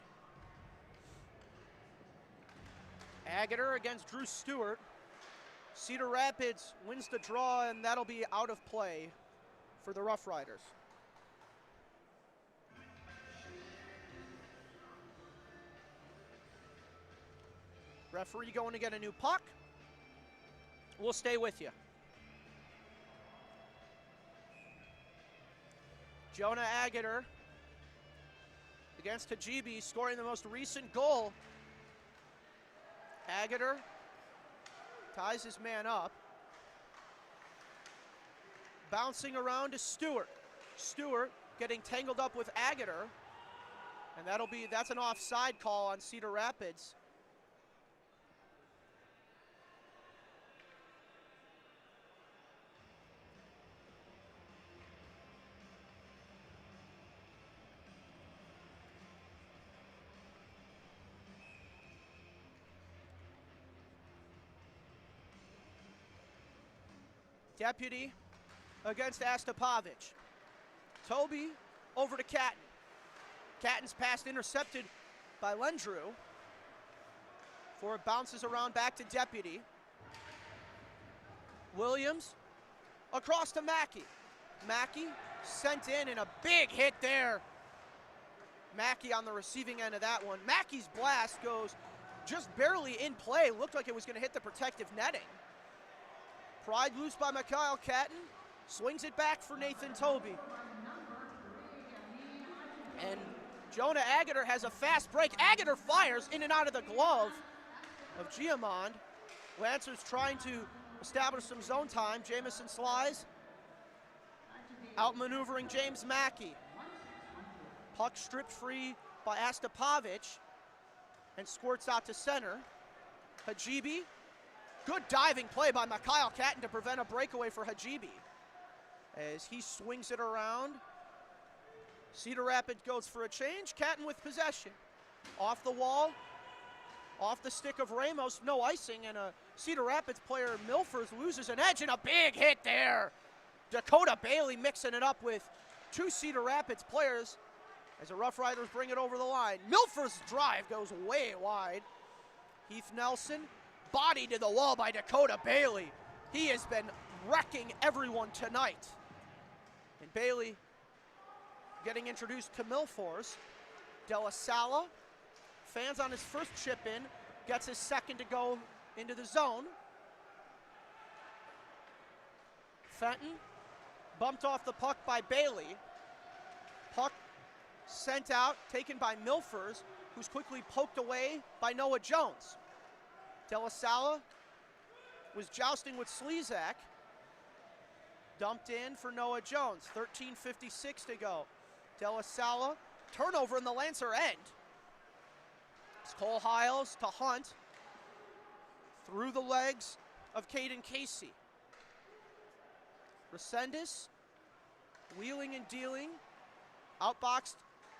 Agater against Drew Stewart. Cedar Rapids wins the draw, and that'll be out of play for the RoughRiders. Referee going to get a new puck. We'll stay with you. Jonah Agater against Hajibi, scoring the most recent goal. Agater ties his man up. Bouncing around to Stewart. Stewart getting tangled up with Agater. And that's an offside call on Cedar Rapids. Deputy against Astapovich. Toby over to Catton. Catton's pass intercepted by Lendrew. Before it bounces around back to Deputy. Williams across to Mackey. Mackey sent in, and a big hit there. Mackey on the receiving end of that one. Mackey's blast goes just barely in play. Looked like it was going to hit the protective netting. Pried loose by Mikhail Catton. Swings it back for Nathan Toby. And Jonah Agater has a fast break. Agater fires in and out of the glove of Giamond. Lancers trying to establish some zone time. Jamison Slies outmaneuvering James Mackey. Puck stripped free by Astapovich and squirts out to center. Hajibi. Good diving play by Mikhail Catton to prevent a breakaway for Hajibi. As he swings it around. Cedar Rapids goes for a change. Catton with possession. Off the wall. Off the stick of Ramos. No icing. And a Cedar Rapids player, Milfors, loses an edge. And a big hit there. Dakota Bailey mixing it up with two Cedar Rapids players as the RoughRiders bring it over the line. Milfors' drive goes way wide. Heath Nelson. Body to the wall by Dakota Bailey. He has been wrecking everyone tonight. And Bailey getting introduced to Milfors. De La Sala, fans on his first chip in, gets his second to go into the zone. Fenton bumped off the puck by Bailey. Puck sent out, taken by Milfors, who's quickly poked away by Noah Jones. De La Sala was jousting with Slezak. Dumped in for Noah Jones. 13:56 to go. De La Sala, turnover in the Lancer end. It's Cole Hiles to Hunt. Through the legs of Caden Casey. Resendez, wheeling and dealing. Outboxed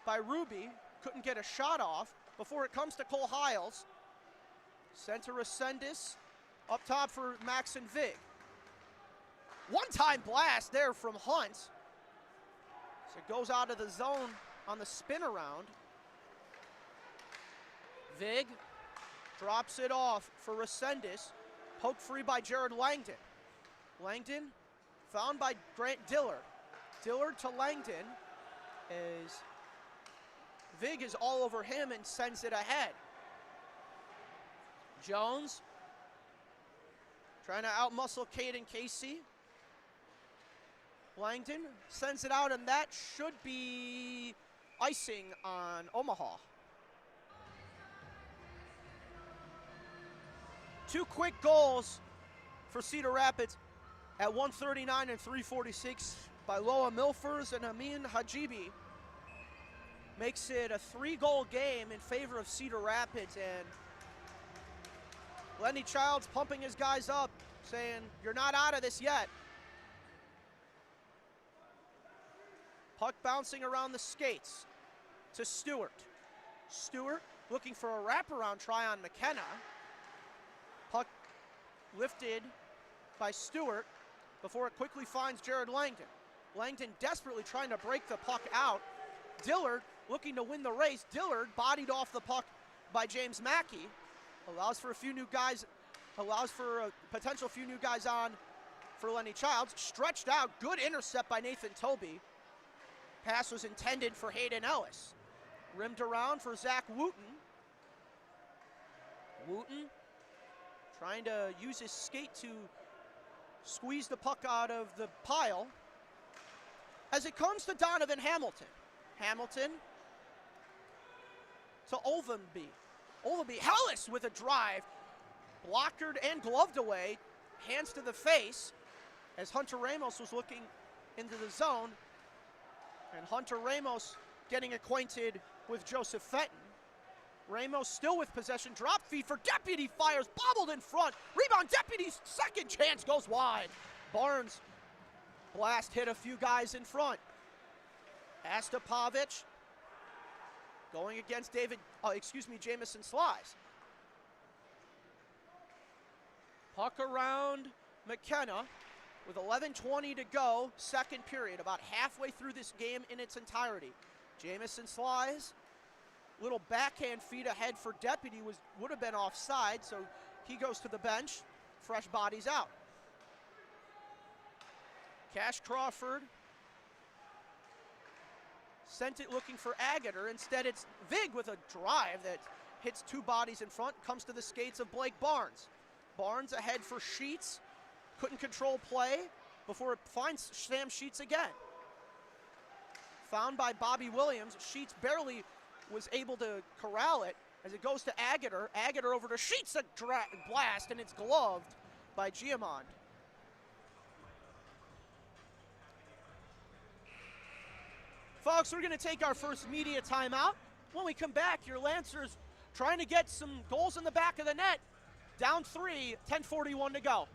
by Ruby. Couldn't get a shot off before it comes to Cole Hiles. Sent to Resendez. Up top for Max and Vig. One-time blast there from Hunt. So it goes out of the zone on the spin around. Vig drops it off for Resendez. Poked free by Jared Langdon. Langdon found by Grant Dillard. Dillard to Langdon as Vig is all over him and sends it ahead. Jones trying to outmuscle Caden Casey. Langdon sends it out, and that should be icing on Omaha. Two quick goals for Cedar Rapids at 1:39 and 3:46 by Loa Milfors and Amin Hajibi. Makes it a 3-goal game in favor of Cedar Rapids, and Lenny Childs pumping his guys up, saying, "You're not out of this yet." Puck bouncing around the skates to Stewart. Stewart looking for a wraparound try on McKenna. Puck lifted by Stewart before it quickly finds Jared Langdon. Langdon desperately trying to break the puck out. Dillard looking to win the race. Dillard bodied off the puck by James Mackey. Allows for a few new guys, allows for a potential few new guys on for Lenny Childs. Stretched out, good intercept by Nathan Toby. Pass was intended for Hayden Ellis. Rimmed around for Zach Wooten. Wooten trying to use his skate to squeeze the puck out of the pile. As it comes to Donovan Hamilton. Hamilton to Olvenby. Olvenby, Hellis with a drive. Blockered and gloved away. Hands to the face as Hunter Ramos was looking into the zone. And Hunter Ramos getting acquainted with Joseph Fenton. Ramos still with possession. Drop feed for Deputy, fires, bobbled in front. Rebound, Deputy's second chance goes wide. Barnes blast hit a few guys in front. Astapovich going against Jamison Slies. Puck around McKenna with 11:20 to go, second period, about halfway through this game in its entirety. Jamison Slies, little backhand feed ahead for Deputy, would have been offside, so he goes to the bench. Fresh bodies out. Cash Crawford sent it looking for Agater. Instead, it's Vig with a drive that hits two bodies in front, comes to the skates of Blake Barnes. Barnes ahead for Sheets. Couldn't control play before it finds Sam Sheets again. Found by Bobby Williams. Sheets barely was able to corral it as it goes to Agater. Agater over to Sheets, a blast, and it's gloved by Giamond. Folks, we're going to take our first media timeout. When we come back, your Lancers trying to get some goals in the back of the net. Down 3, 10:41 to go.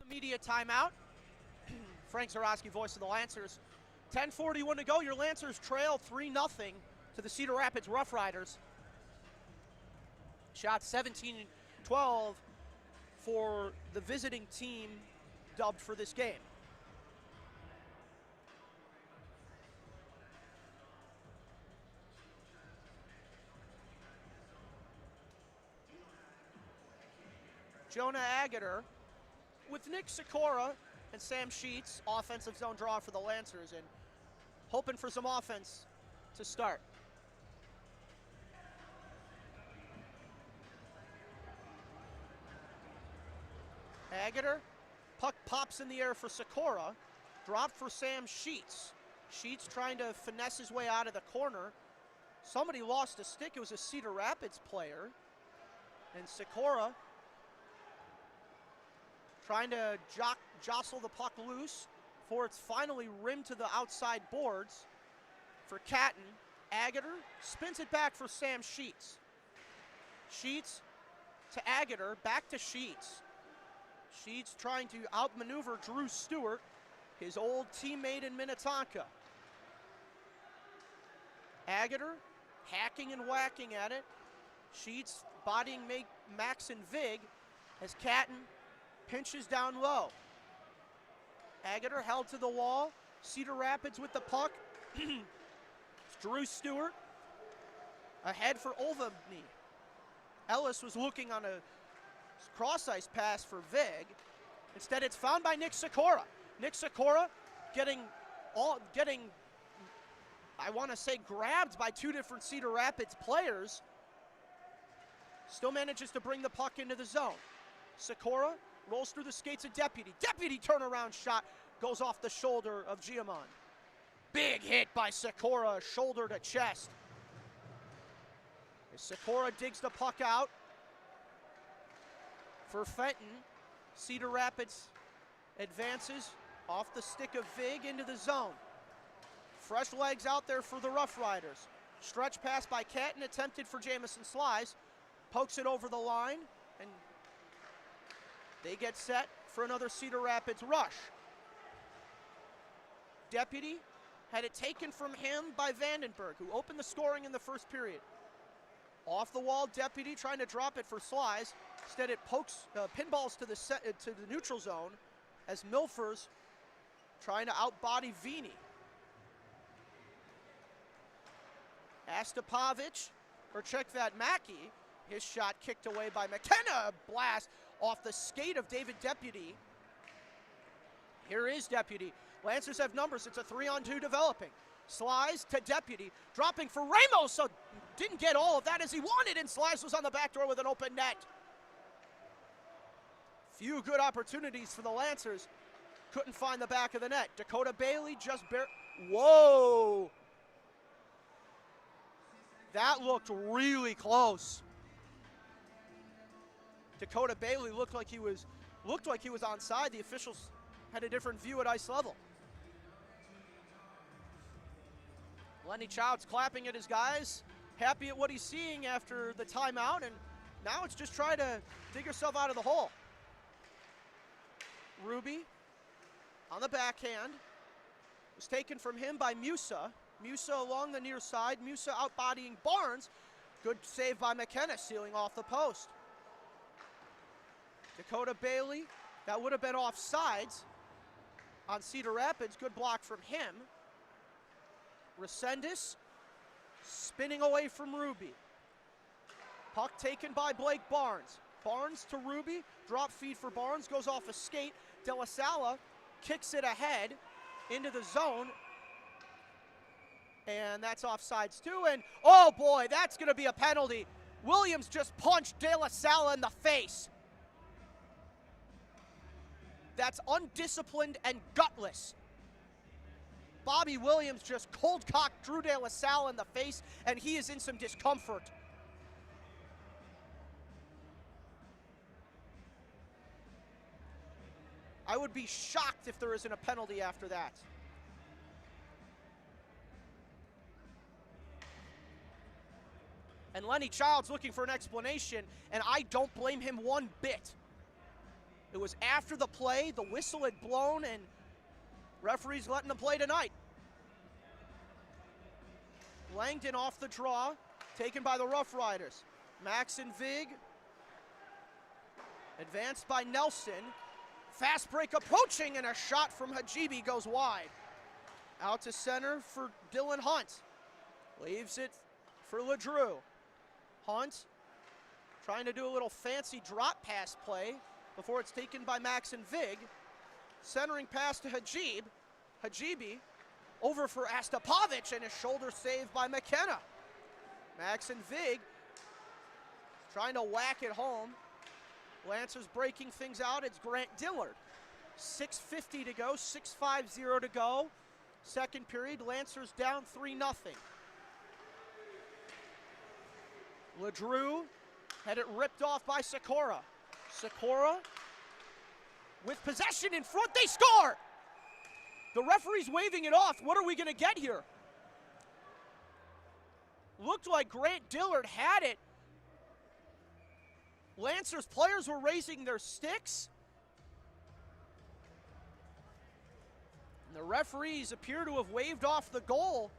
Media timeout. Frank Zarowski, voice of the Lancers. 10:41 to go. Your Lancers trail 3-0 to the Cedar Rapids RoughRiders. Shot 17-12 for the visiting team dubbed for this game. Jonah Agater with Nick Sikora and Sam Sheets, offensive zone draw for the Lancers, and hoping for some offense to start. Agater, puck pops in the air for Sikora, drop for Sam Sheets. Sheets trying to finesse his way out of the corner. Somebody lost a stick, it was a Cedar Rapids player, and Sikora trying to jostle the puck loose before it's finally rimmed to the outside boards for Catton. Agater spins it back for Sam Sheets. Sheets to Agater, back to Sheets. Sheets trying to outmaneuver Drew Stewart, his old teammate in Minnetonka. Agater hacking and whacking at it. Sheets bodying Max and Vig as Catton pinches down low. Agater held to the wall. Cedar Rapids with the puck. It's Drew Stewart ahead for Olvenby. Ellis was looking on a cross-ice pass for Vig. Instead, it's found by Nick Sikora. Nick Sikora getting, I want to say, grabbed by two different Cedar Rapids players. Still manages to bring the puck into the zone. Sikora rolls through the skates of Deputy. Deputy turnaround shot goes off the shoulder of Giamon. Big hit by Sikora, shoulder to chest. As Sikora digs the puck out for Fenton, Cedar Rapids advances off the stick of Vig into the zone. Fresh legs out there for the RoughRiders. Stretch pass by Catton, attempted for Jamison Slies. Pokes it over the line, and they get set for another Cedar Rapids rush. Deputy had it taken from him by Vandenberg, who opened the scoring in the first period. Off the wall, Deputy trying to drop it for Slies. Instead, it pokes, pinballs to the neutral zone as Milfers trying to outbody Vini. Astapovic, or check that Mackey. His shot kicked away by McKenna. Blast off the skate of David Deputy. Here is Deputy. Lancers have numbers. It's a 3-on-2 developing. Slies to Deputy. Dropping for Ramos. So didn't get all of that as he wanted. And Slies was on the back door with an open net. Few good opportunities for the Lancers. Couldn't find the back of the net. Dakota Bailey just whoa! That looked really close. Dakota Bailey looked like he was onside. The officials had a different view at ice level. Lenny Child's clapping at his guys, happy at what he's seeing after the timeout, and now it's just try to dig yourself out of the hole. Ruby on the backhand was taken from him by Musa. Musa along the near side. Musa outbodying Barnes. Good save by McKenna, sealing off the post. Dakota Bailey, that would have been offsides on Cedar Rapids. Good block from him. Resendez spinning away from Ruby. Puck taken by Blake Barnes. Barnes to Ruby. Drop feed for Barnes. Goes off a skate. De La Sala kicks it ahead into the zone. And that's offsides too. And oh boy, that's going to be a penalty. Williams just punched De La Sala in the face. That's undisciplined and gutless. Bobby Williams just cold-cocked Drew De La Salle in the face, and he is in some discomfort. I would be shocked if there isn't a penalty after that. And Lenny Child's looking for an explanation, and I don't blame him one bit. It was after the play, the whistle had blown, and referees letting them play tonight. Langdon off the draw, taken by the RoughRiders. Max and Vig, advanced by Nelson. Fast break approaching, and a shot from Hajibi goes wide. Out to center for Dylan Hunt. Leaves it for LeDrew. Hunt trying to do a little fancy drop pass play before it's taken by Max and Vig. Centering pass to Hajibi over for Astapovic, and a shoulder save by McKenna. Max and Vig trying to whack it home. Lancers breaking things out. It's Grant Dillard. 6:50 to go, 6:50 to go. Second period, Lancers down 3-0. LeDrew had it ripped off by Sikora. Sikora with possession in front, they score! The referee's waving it off. What are we going to get here? Looked like Grant Dillard had it. Lancers players were raising their sticks. And the referees appear to have waved off the goal.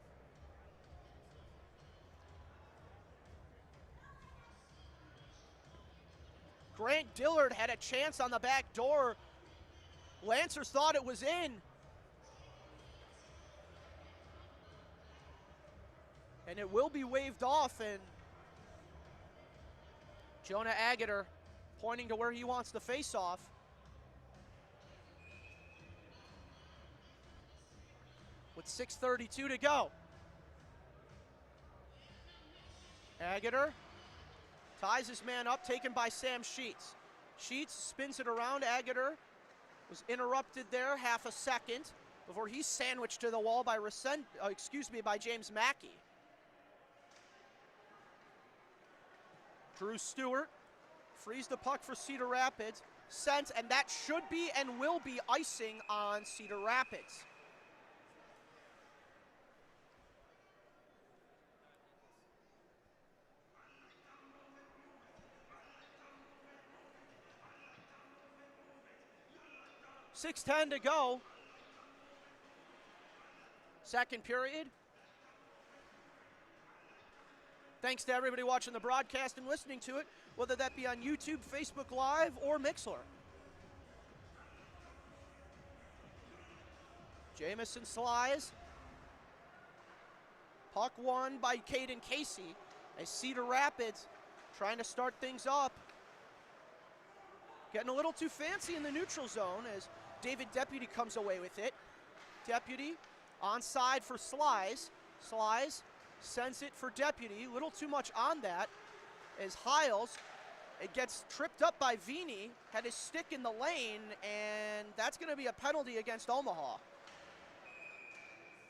Grant Dillard had a chance on the back door. Lancers thought it was in. And it will be waved off, and Jonah Agater pointing to where he wants the face-off. With 6:32 to go. Agater ties his man up, taken by Sam Sheets. Sheets spins it around. Agater was interrupted there half a second before he's sandwiched to the wall by by James Mackey. Drew Stewart frees the puck for Cedar Rapids. Sent, and that should be and will be icing on Cedar Rapids. .6:10 to go. Second period. Thanks to everybody watching the broadcast and listening to it, whether that be on YouTube, Facebook Live, or Mixlr. Jamison Slies. Puck won by Caden Casey as Cedar Rapids trying to start things up. Getting a little too fancy in the neutral zone as David Deputy comes away with it. Deputy onside for Slies. Slies sends it for Deputy. A little too much on that as Hiles, it gets tripped up by Vini, had his stick in the lane, and that's going to be a penalty against Omaha.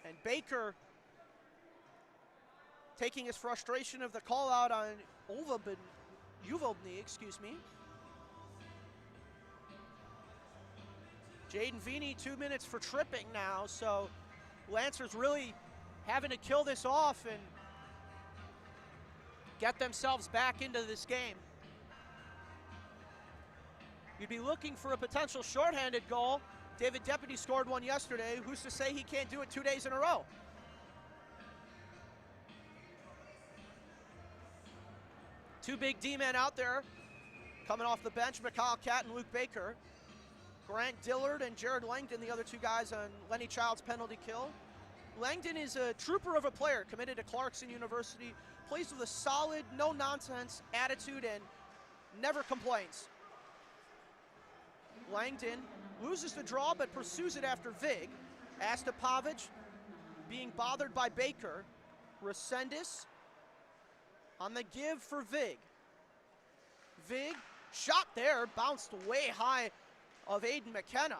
And Baker taking his frustration of the call out on Uvalbny, Jaden Vini, 2 minutes for tripping now, so Lancers really having to kill this off and get themselves back into this game. You'd be looking for a potential shorthanded goal. David Deputy scored one yesterday. Who's to say he can't do it 2 days in a row? Two big D-men out there coming off the bench, Mikhail Catt and Luke Baker. Grant Dillard and Jared Langdon, the other two guys on Lenny Child's penalty kill. Langdon is a trooper of a player, committed to Clarkson University, plays with a solid, no-nonsense attitude and never complains. Langdon loses the draw but pursues it after Vig. Astapovich being bothered by Baker. Resendis on the give for Vig. Vig, shot there, bounced way high of Aiden McKenna.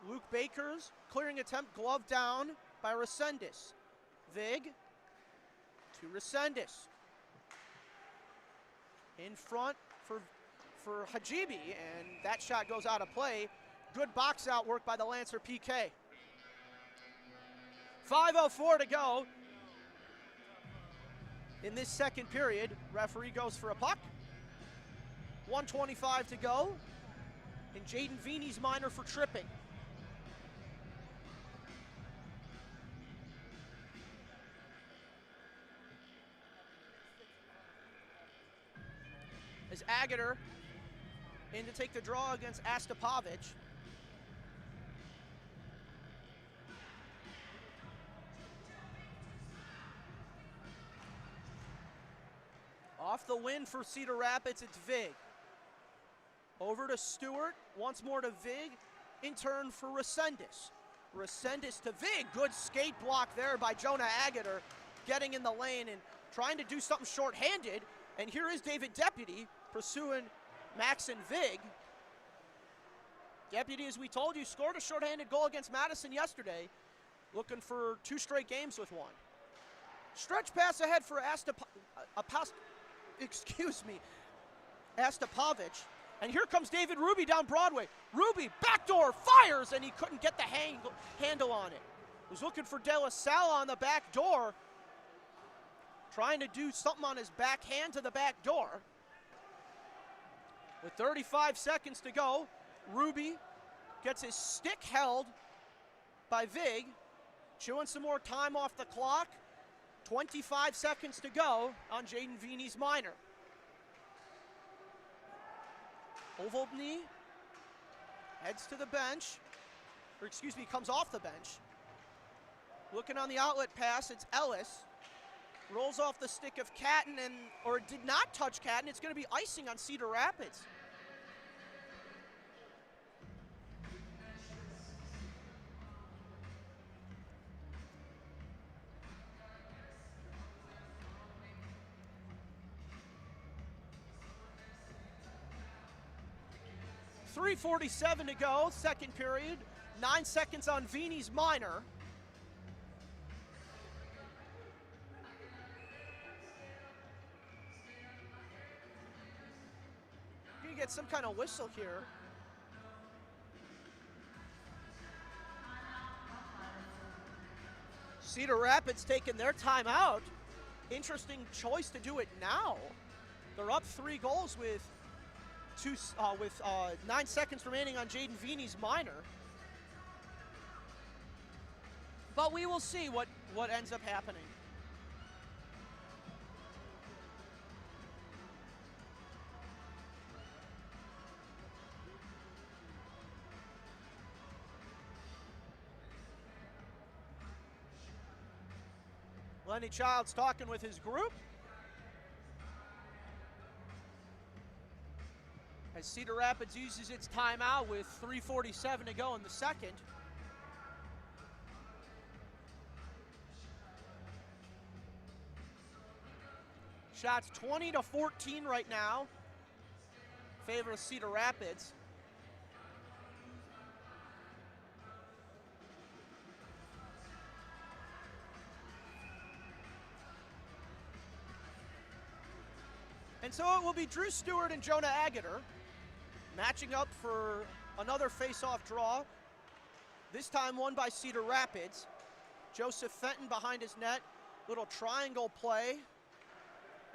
Luke Baker's clearing attempt, glove down by Resendis. Vig to Resendis. In front for Hajibi, and that shot goes out of play. Good box out work by the Lancer PK. 5:04 to go in this second period. Referee goes for a puck. 1:25 to go, and Jaden Vini's minor for tripping. As Agater in to take the draw against Astapovich. Off the win for Cedar Rapids, it's Vig. Over to Stewart, once more to Vig, in turn for Resendis. Resendis to Vig, good skate block there by Jonah Agater, getting in the lane and trying to do something shorthanded. And here is David Deputy pursuing Max and Vig. Deputy, as we told you, scored a shorthanded goal against Madison yesterday, looking for 2 straight games with one. Stretch pass ahead for Astapovich. And here comes David Ruby down Broadway. Ruby, backdoor, fires, and he couldn't get the handle on it. Was looking for De La Salle on the back door, trying to do something on his backhand to the back door. With 35 seconds to go, Ruby gets his stick held by Vig, chewing some more time off the clock. 25 seconds to go on Jaden Vini's minor. Ovalbny heads to the bench, comes off the bench. Looking on the outlet pass, it's Ellis. Rolls off the stick of Catton, or did not touch Catton. It's going to be icing on Cedar Rapids. .347 to go, second period. 9 seconds on Vini's minor. You get some kind of whistle here. Cedar Rapids taking their timeout. Interesting choice to do it now. They're up 3 goals with 9 seconds remaining on Jaden Vini's minor. But we will see what ends up happening. Lenny Childs talking with his group. As Cedar Rapids uses its timeout with 3:47 to go in the second. Shots 20-14 right now. Favor of Cedar Rapids. And so it will be Drew Stewart and Jonah Agater matching up for another face-off draw. This time won by Cedar Rapids. Joseph Fenton behind his net. Little triangle play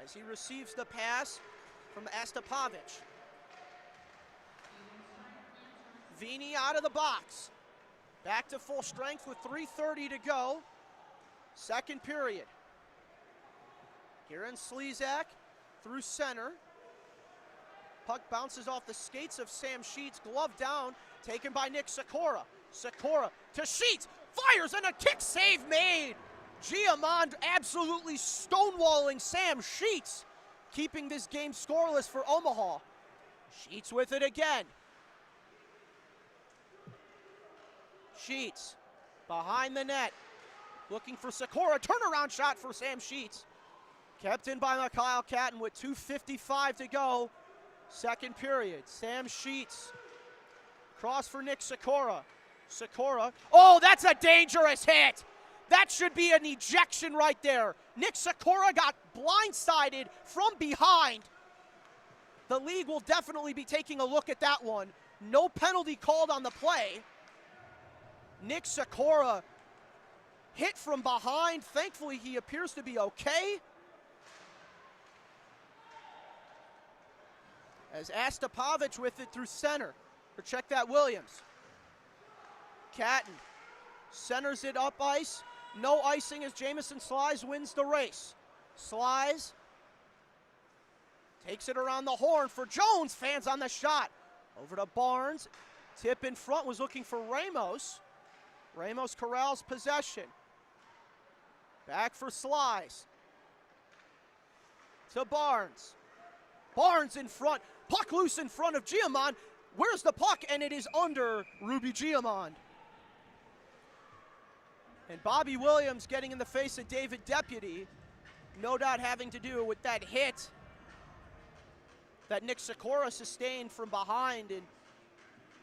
as he receives the pass from Astapovic. Vini out of the box. Back to full strength with 3:30 to go. Second period. Kieran Slezak through center. Puck bounces off the skates of Sam Sheets. Glove down, taken by Nick Sikora. Sikora to Sheets. Fires and a kick save made. Giamond absolutely stonewalling Sam Sheets, keeping this game scoreless for Omaha. Sheets with it again. Sheets behind the net, looking for Sikora. Turnaround shot for Sam Sheets. Kept in by Kyle Catton with 2:55 to go. Second period. Sam Sheets. Cross for Nick Sikora. Sikora. Oh, that's a dangerous hit. That should be an ejection right there. Nick Sikora got blindsided from behind. The league will definitely be taking a look at that one. No penalty called on the play. Nick Sikora hit from behind. Thankfully, he appears to be okay. As Astapovic with it through center. Or check that, Williams. Catton centers it up ice. No icing as Jamison Slies wins the race. Slies takes it around the horn for Jones. Fans on the shot. Over to Barnes. Tip in front, was looking for Ramos. Ramos corrals possession. Back for Slies. To Barnes. Barnes in front. Puck loose in front of Giamond. Where's the puck? And it is under Ruby Giamond. And Bobby Williams getting in the face of David Deputy. No doubt having to do with that hit that Nick Sikora sustained from behind, and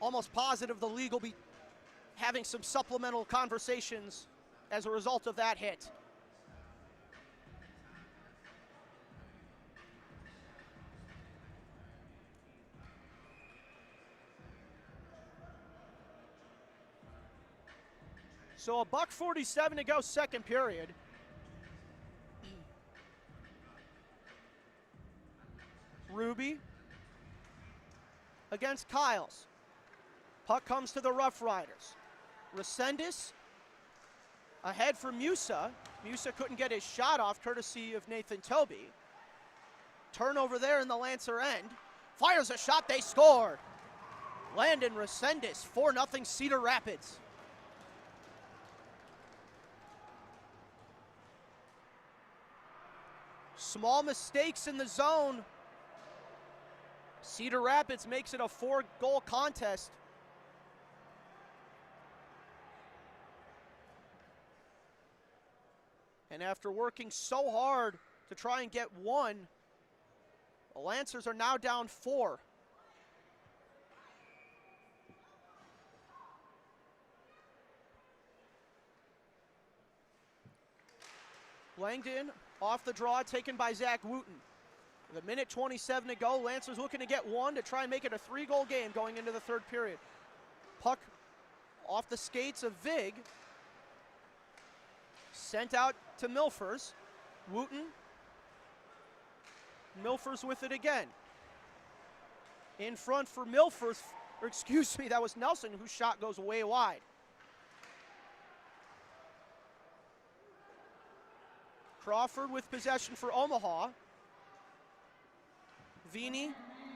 almost positive the league will be having some supplemental conversations as a result of that hit. So $1:47 to go, second period. Ruby against Kyles. Puck comes to the RoughRiders. Resendez ahead for Musa. Musa couldn't get his shot off, courtesy of Nathan Toby. Turnover there in the Lancer end. Fires a shot, they scored. Landon Resendez, 4-0 Cedar Rapids. Small mistakes in the zone. Cedar Rapids makes it a 4-goal contest. And after working so hard to try and get one, the Lancers are now down 4. Langdon off the draw, taken by Zach Wooten. With a minute 27 to go, Lancers looking to get one to try and make it a 3-goal game going into the third period. Puck off the skates of Vig. Sent out to Milfers. Wooten. Milfers with it again. In front for Milfers, or excuse me, that was Nelson whose shot goes way wide. Crawford with possession for Omaha. Vini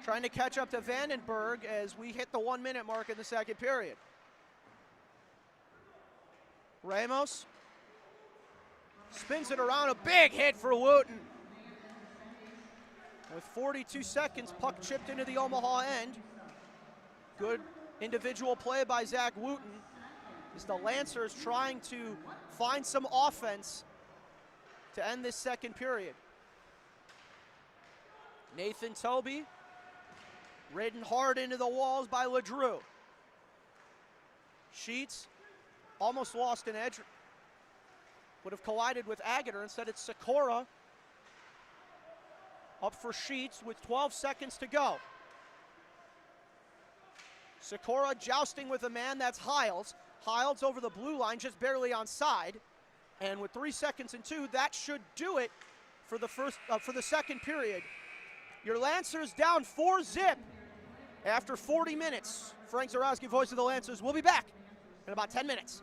trying to catch up to Vandenberg as we hit the 1-minute mark in the second period. Ramos spins it around, a big hit for Wooten. With 42 seconds, puck chipped into the Omaha end. Good individual play by Zach Wooten as the Lancers trying to find some offense to end this second period. Nathan Toby, ridden hard into the walls by LeDrew. Sheets almost lost an edge. Would have collided with Agater. Instead, it's Sikora up for Sheets with 12 seconds to go. Sikora jousting with a man, that's Hiles. Hiles over the blue line, just barely onside. And with 3 seconds and 2, that should do it for the second period. Your Lancers down 4-0 after 40 minutes. Frank Zarowski, voice of the Lancers. We'll be back in about 10 minutes.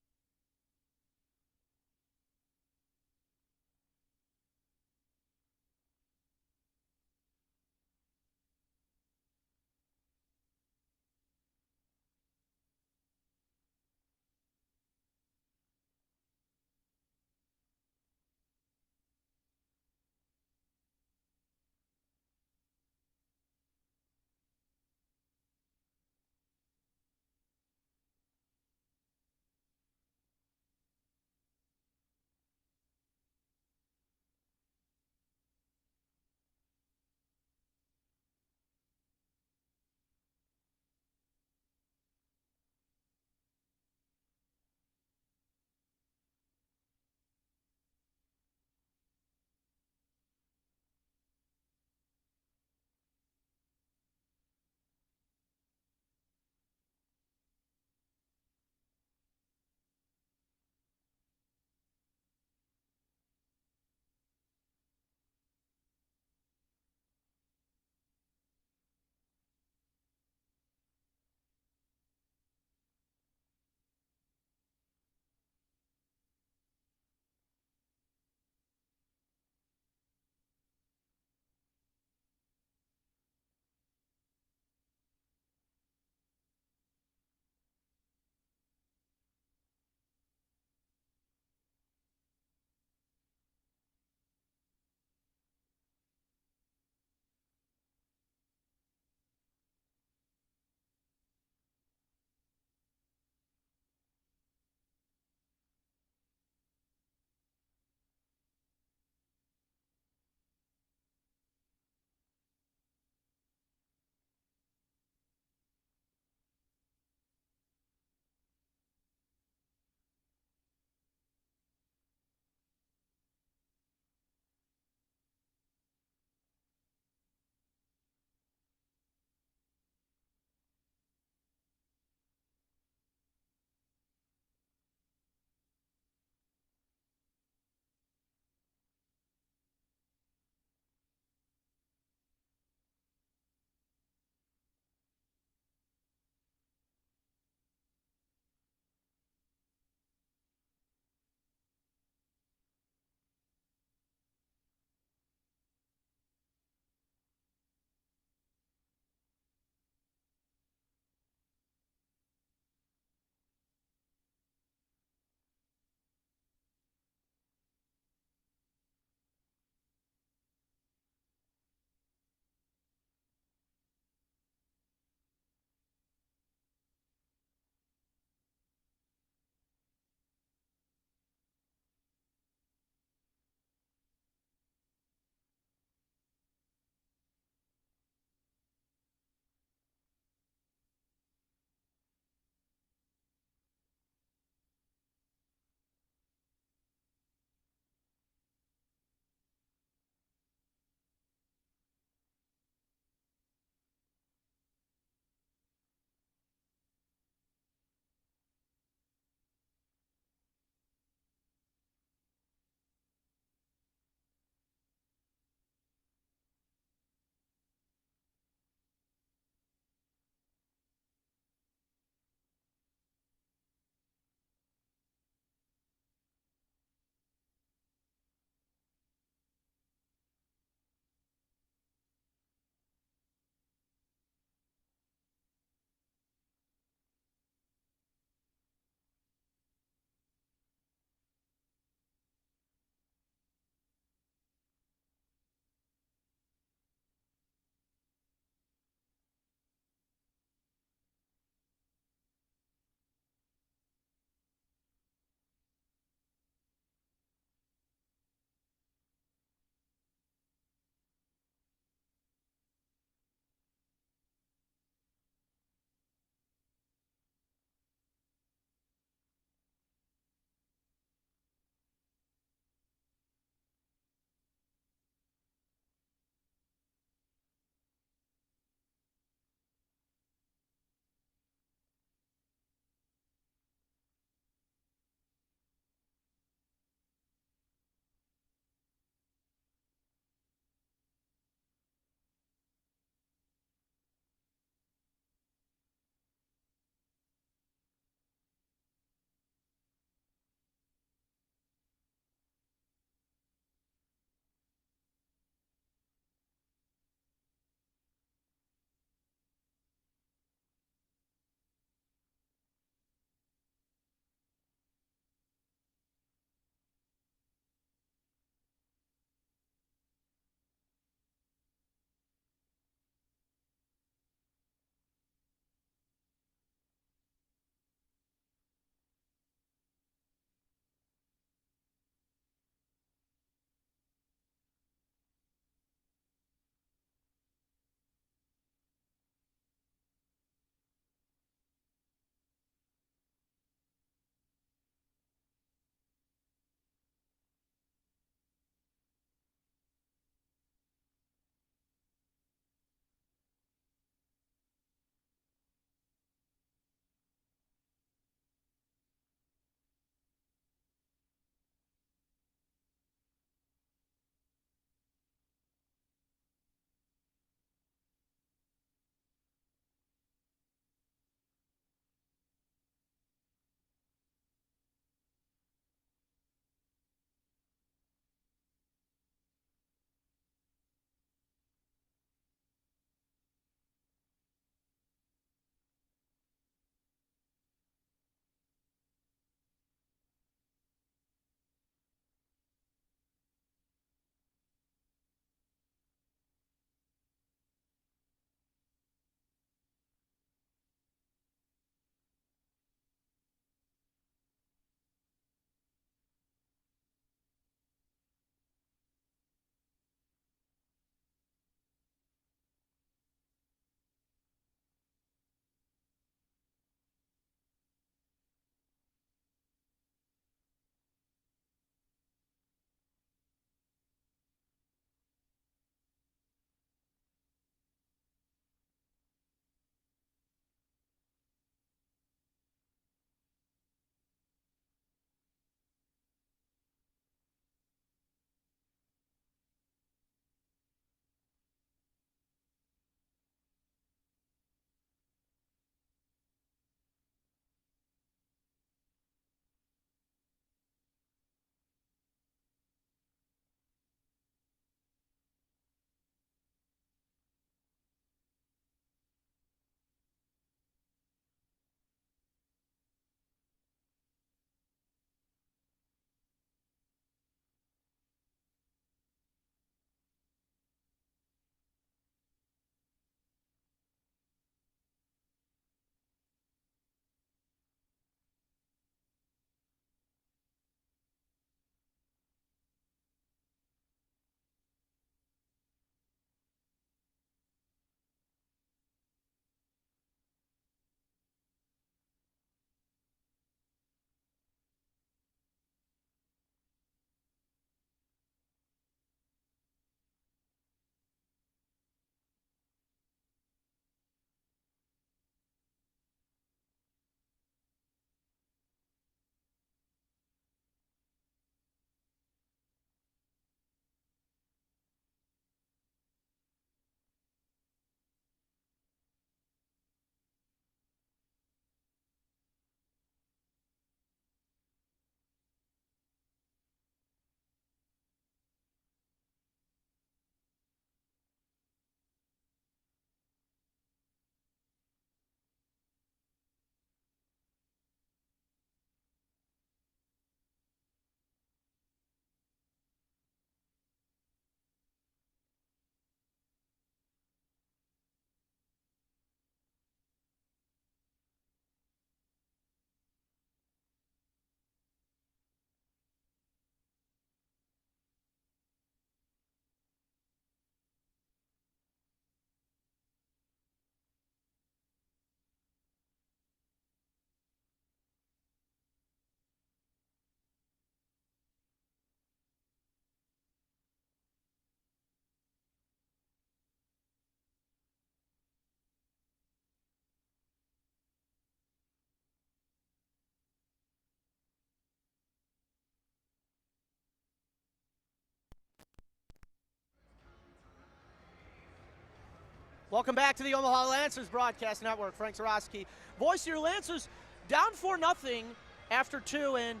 Welcome back to the Omaha Lancers Broadcast Network. Frank Zarowski, voice of your Lancers, down 4-0 after 2, and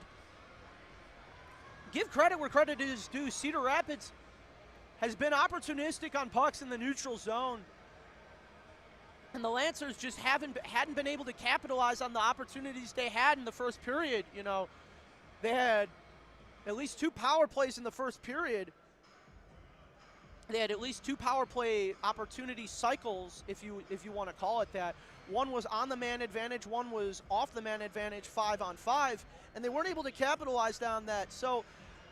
give credit where credit is due. Cedar Rapids has been opportunistic on pucks in the neutral zone, and the Lancers just hadn't been able to capitalize on the opportunities they had in the first period. You know, they had at least 2 power plays in the first period. They had at least 2 power play opportunity cycles, if you want to call it that. One was on the man advantage, one was off the man advantage, 5-on-5, and they weren't able to capitalize on that. So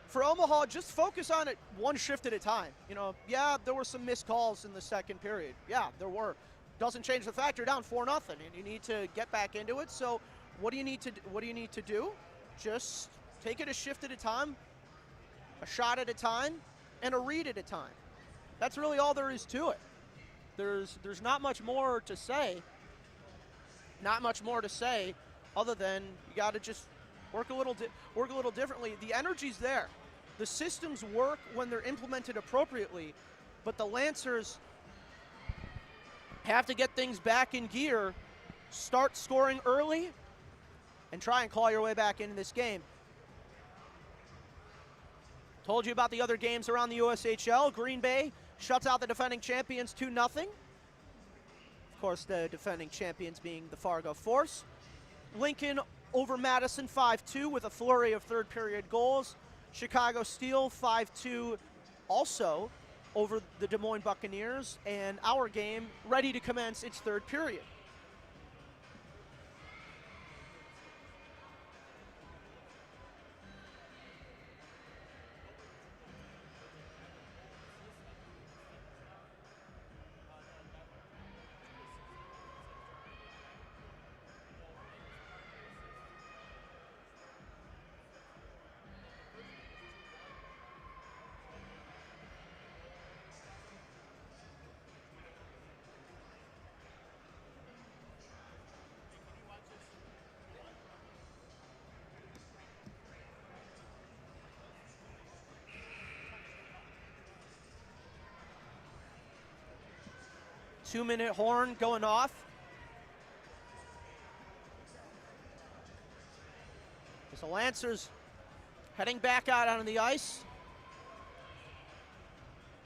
for Omaha, just focus on it one shift at a time. You know, yeah, there were some missed calls in the second period. Yeah, there were. Doesn't change the fact you're down 4-0, and you need to get back into it. So what do you need to do? Just take it a shift at a time, a shot at a time, and a read at a time. That's really all there is to it. There's not much more to say. Not much more to say other than you got to just work a little differently. The energy's there. The systems work when they're implemented appropriately, but the Lancers have to get things back in gear, start scoring early, and try and claw your way back into this game. Told you about the other games around the USHL. Green Bay shuts out the defending champions 2-0. Of course, the defending champions being the Fargo Force. Lincoln over Madison 5-2 with a flurry of third period goals. Chicago Steel 5-2 also over the Des Moines Buccaneers, and our game ready to commence its third period. Two-minute horn going off. As the Lancers heading back out on the ice.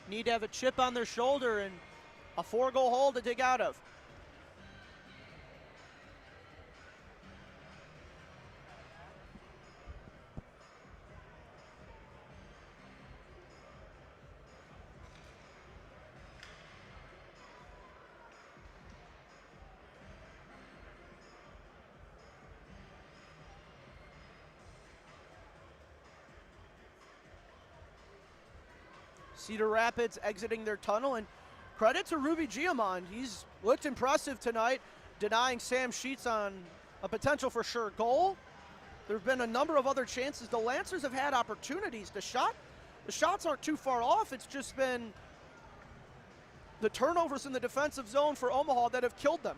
Need to have a chip on their shoulder and a 4-goal hole to dig out of. Cedar Rapids exiting their tunnel, and credit to Ruby Giamond. He's looked impressive tonight, denying Sam Sheets on a potential for sure goal. There have been a number of other chances. The Lancers have had opportunities. The shots aren't too far off. It's just been the turnovers in the defensive zone for Omaha that have killed them.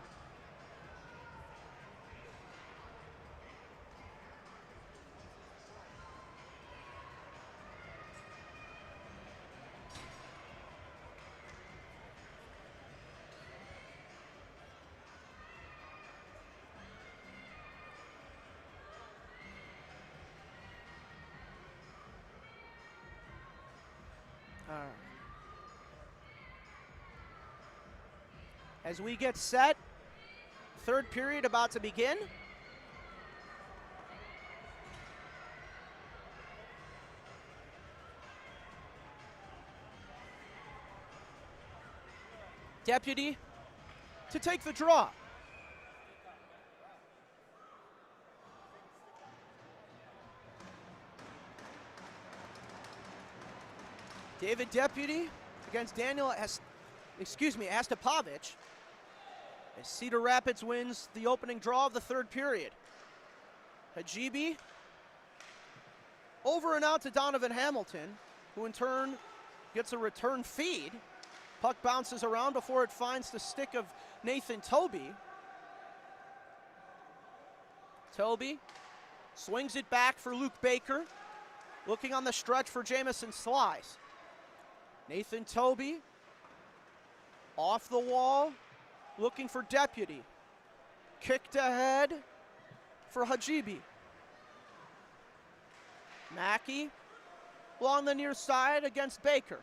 As we get set, third period about to begin. Deputy to take the draw. David Deputy against Daniel Astapovich. As Cedar Rapids wins the opening draw of the third period. Hajibi over and out to Donovan Hamilton, who in turn gets a return feed. Puck bounces around before it finds the stick of Nathan Toby. Toby swings it back for Luke Baker, looking on the stretch for Jamison Slice. Nathan Toby Off the wall, looking for Deputy. Kicked ahead for Hajibi. Mackey along the near side against Baker.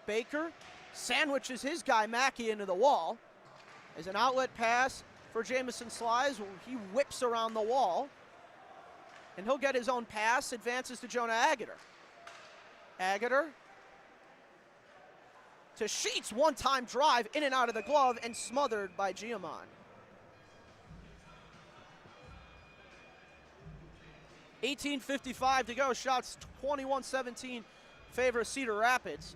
Baker sandwiches his guy Mackey into the wall. As an outlet pass for Jamison Slies, he whips around the wall. And he'll get his own pass, advances to Jonah Agater. Agater to Sheets, one-time drive in and out of the glove and smothered by Giamon. 18:55 to go, shots 21-17 favor Cedar Rapids.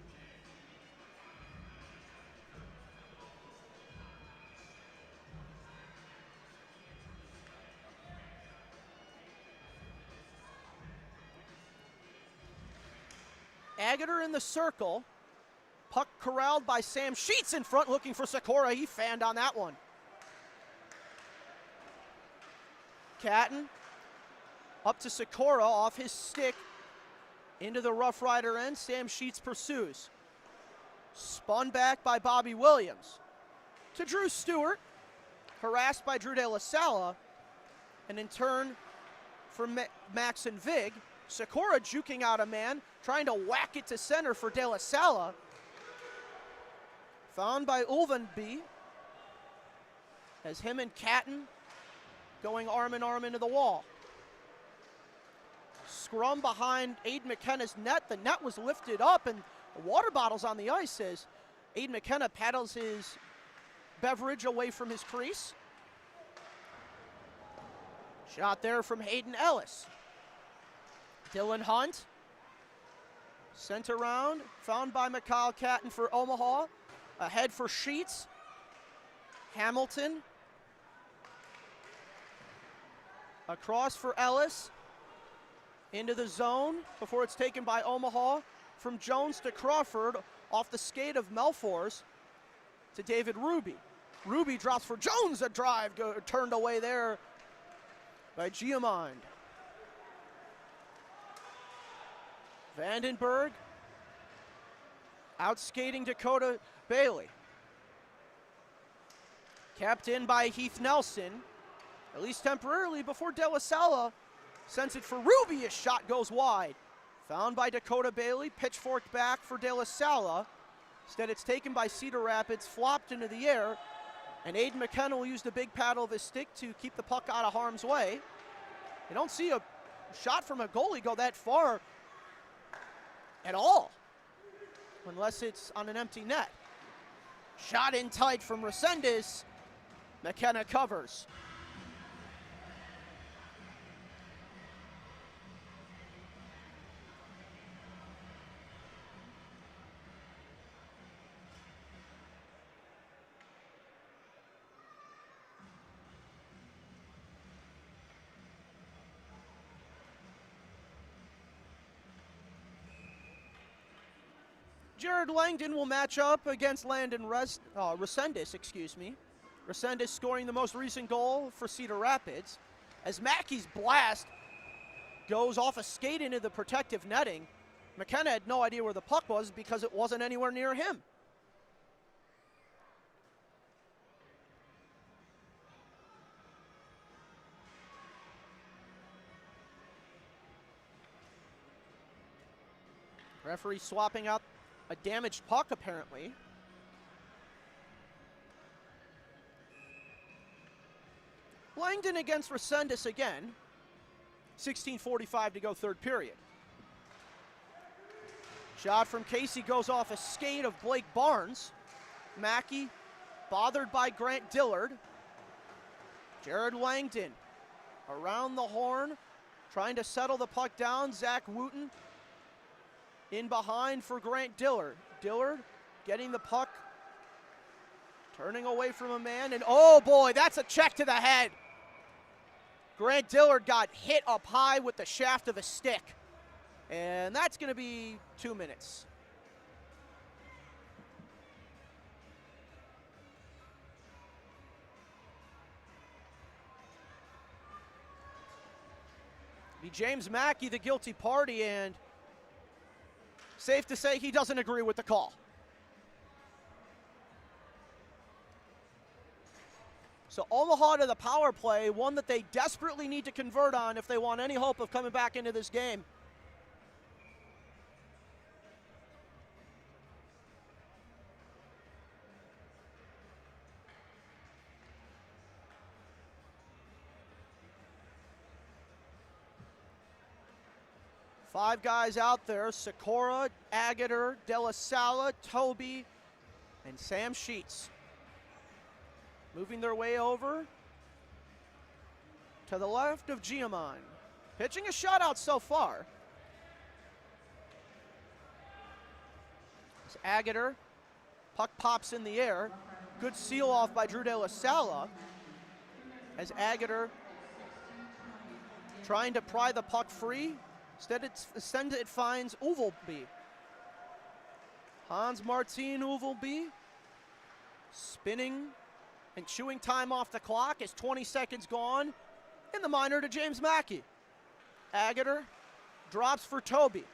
Agater in the circle. Puck corralled by Sam Sheets in front, looking for Sikora. He fanned on that one. Catton up to Sikora off his stick into the Rough Rider end. Sam Sheets pursues. Spun back by Bobby Williams to Drew Stewart. Harassed by Drew De La Sala. And in turn for Max and Vig. Sikora juking out a man, trying to whack it to center for De La Sala. Found by Ulvenby as him and Catton going arm in arm into the wall. Scrum behind Aiden McKenna's net. The net was lifted up and water bottles on the ice as Aiden McKenna paddles his beverage away from his crease. Shot there from Hayden Ellis. Dylan Hunt sent around, found by Mikhail Catton for Omaha. Ahead for Sheets. Hamilton. Across for Ellis. Into the zone before it's taken by Omaha. From Jones to Crawford. Off the skate of Melfors to David Ruby. Ruby drops for Jones. A drive turned away there by Giamond. Vandenberg out skating Dakota Bailey. Kept in by Heath Nelson, at least temporarily before De La Sala sends it for Ruby. His shot goes wide. Found by Dakota Bailey, pitchforked back for De La Sala. Instead it's taken by Cedar Rapids, flopped into the air, and Aiden McKenna will use the big paddle of his stick to keep the puck out of harm's way. You don't see a shot from a goalie go that far at all, unless it's on an empty net. Shot in tight from Resendez. McKenna covers. Jared Langdon will match up against Landon Resendez, excuse me. Resendez scoring the most recent goal for Cedar Rapids. As Mackey's blast goes off a skate into the protective netting, McKenna had no idea where the puck was because it wasn't anywhere near him. Referee swapping out a damaged puck, apparently. Langdon against Resendez again. 16:45 to go, third period. Shot from Casey goes off a skate of Blake Barnes. Mackey bothered by Grant Dillard. Jared Langdon around the horn, trying to settle the puck down. Zach Wooten in behind for Grant Dillard. Dillard getting the puck, turning away from a man, and oh boy, that's a check to the head. Grant Dillard got hit up high with the shaft of a stick, and that's going to be 2 minutes. Be James Mackey the guilty party, and safe to say he doesn't agree with the call. So Omaha to the power play, one that they desperately need to convert on if they want any hope of coming back into this game. Five guys out there: Sikora, Agater, De La Sala, Toby, and Sam Sheets. Moving their way over to the left of Giamon. Pitching a shutout so far. It's Agater. Puck pops in the air. Good seal off by Drew De La Sala. As Agater trying to pry the puck free. Instead it finds Uvelby. Hans-Martin Uvelby spinning and chewing time off the clock as 20 seconds gone in the minor to James Mackey. Agater drops for Toby.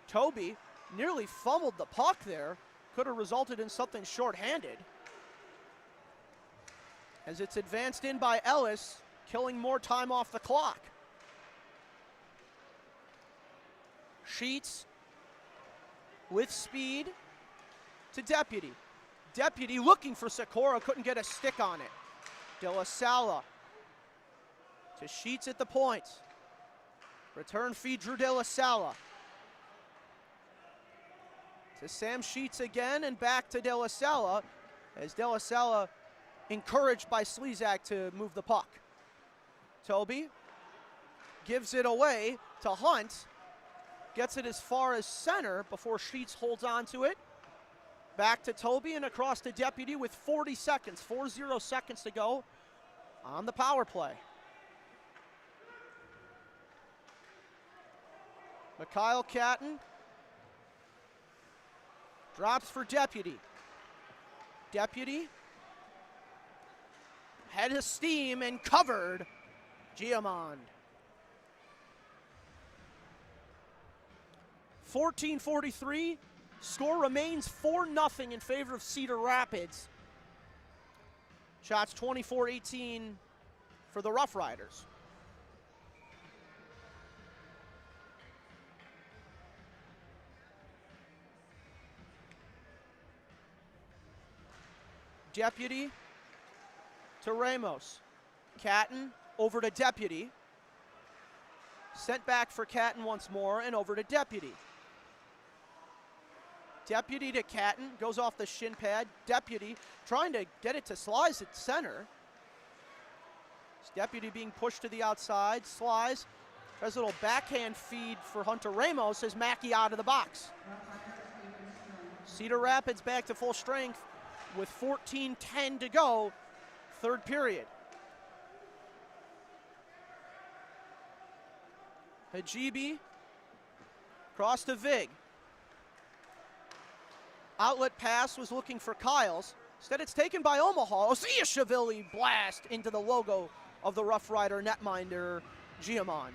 Toby nearly fumbled the puck there. Could have resulted in something shorthanded. As it's advanced in by Ellis, killing more time off the clock. Sheets with speed to Deputy. Deputy looking for Sikora, couldn't get a stick on it. De La Sala to Sheets at the point. Return feed Drew De La Sala. To Sam Sheets again and back to De La Sala as De La Sala encouraged by Slezak to move the puck. Toby gives it away to Hunt. Gets it as far as center before Sheets holds on to it. Back to Toby and across to Deputy with 40 seconds to go on the power play. Mikhail Catton drops for Deputy. Deputy had his steam and covered Giamon. 14:43. Score remains 4-0 in favor of Cedar Rapids. Shots 24-18 for the RoughRiders. Deputy to Ramos. Catton over to Deputy. Sent back for Catton once more and over to Deputy. Deputy to Catton, goes off the shin pad. Deputy trying to get it to Slice at center. Deputy being pushed to the outside. Slice has a little backhand feed for Hunter Ramos as Mackey out of the box. Cedar Rapids back to full strength with 14:10 to go, third period. Hajibi, cross to Vig. Outlet pass was looking for Kyles. Instead it's taken by Omaha. Osiashvili blast into the logo of the Rough Rider netminder, Giamon.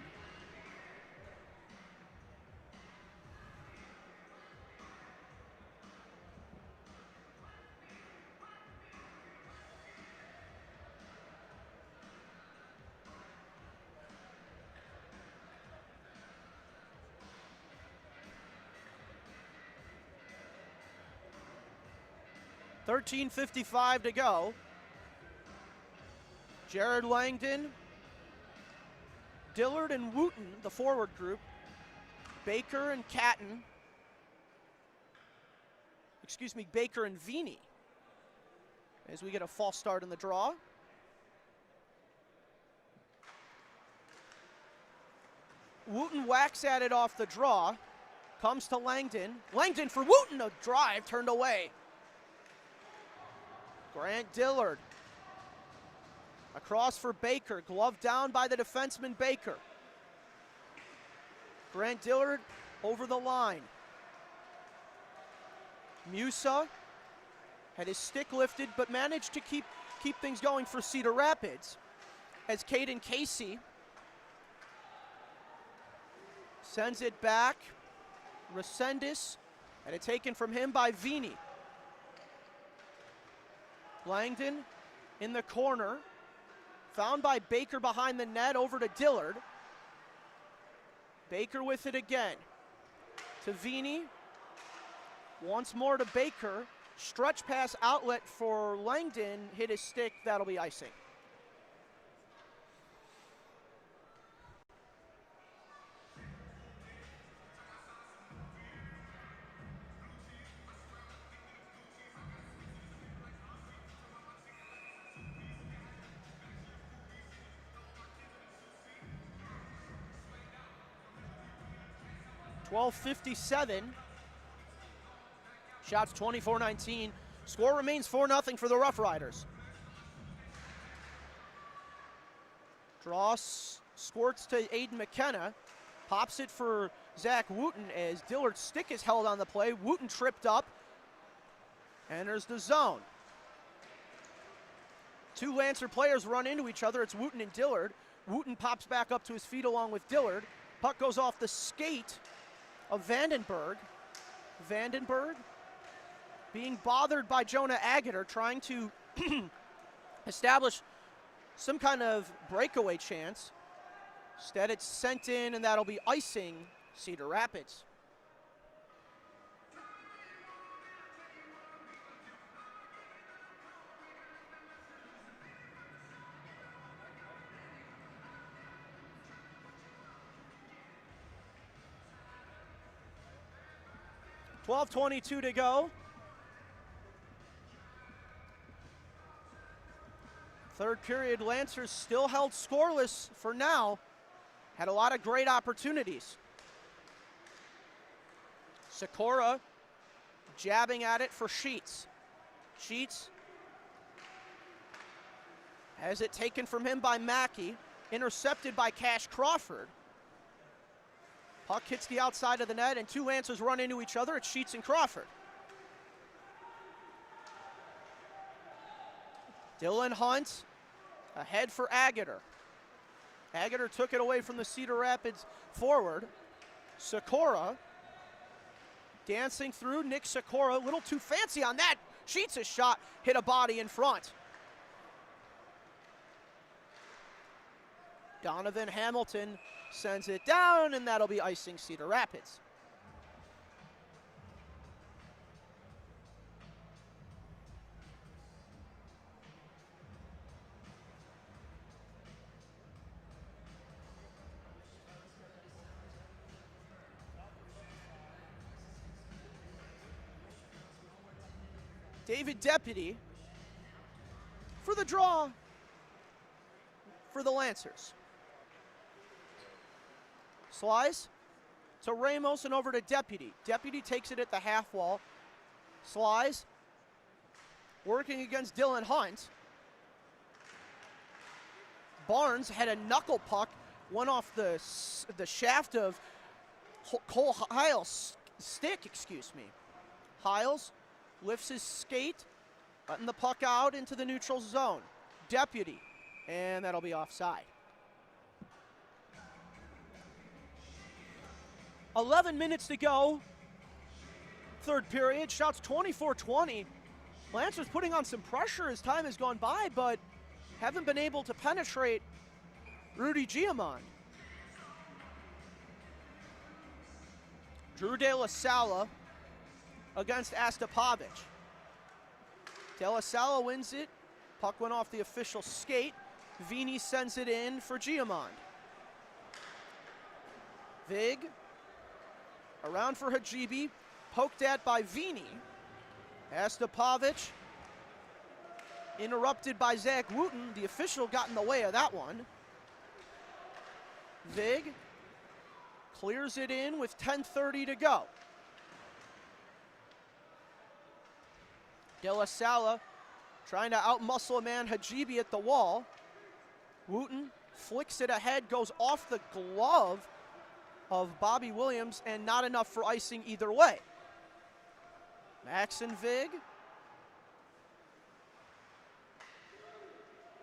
$13:55 to go. Jared Langdon, Dillard and Wooten, the forward group. Baker and Catton. Baker and Vini. As we get a false start in the draw. Wooten whacks at it off the draw. Comes to Langdon. Langdon for Wooten, a drive turned away. Grant Dillard. Across for Baker, glove down by the defenseman Baker. Grant Dillard over the line. Musa had his stick lifted but managed to keep things going for Cedar Rapids as Caden Casey sends it back. Resendez had it taken from him by Vini. Langdon in the corner. Found by Baker behind the net, over to Dillard. Baker with it again. To Vini. Once more to Baker. Stretch pass outlet for Langdon. Hit his stick. That'll be icing. .12:57. Shots 24-19. Score remains 4-0 for the RoughRiders. Draw squirts to Aiden McKenna. Pops it for Zach Wooten as Dillard's stick is held on the play. Wooten tripped up. Enters the zone. Two Lancer players run into each other. It's Wooten and Dillard. Wooten pops back up to his feet along with Dillard. Puck goes off the skate of Vandenberg. Vandenberg being bothered by Jonah Agater, trying to establish some kind of breakaway chance. Instead, it's sent in, and that'll be icing Cedar Rapids. .12:22 to go. Third period, Lancers still held scoreless for now. Had a lot of great opportunities. Sikora jabbing at it for Sheets. Sheets has it taken from him by Mackey. Intercepted by Cash Crawford. Puck hits the outside of the net, and two Lancers run into each other. It's Sheets and Crawford. Dylan Hunt ahead for Agater. Agater took it away from the Cedar Rapids forward. Sikora dancing through. Nick Sikora, a little too fancy on that. Sheets' shot hit a body in front. Donovan Hamilton sends it down, and that'll be icing Cedar Rapids. David Deputy for the draw for the Lancers. Slice to Ramos and over to Deputy. Deputy takes it at the half wall. Slice working against Dylan Hunt. Barnes had a knuckle puck, went off the shaft of Cole Hiles' stick, excuse me. Hiles lifts his skate, letting the puck out into the neutral zone. Deputy, and that'll be offside. 11 minutes to go. Third period, shots 24-20. Lancers putting on some pressure as time has gone by, but haven't been able to penetrate Rudy Giamond. Drew De La Sala against Astapovic. De La Sala wins it. Puck went off the official skate. Vini sends it in for Giamond. Vig around for Hajibi, poked at by Vini. Astapovic interrupted by Zach Wooten. The official got in the way of that one. Vig clears it in with 10:30 to go. De La Sala trying to outmuscle a man, Hajibi, at the wall. Wooten flicks it ahead, goes off the glove of Bobby Williams, and not enough for icing either way. Max and Vig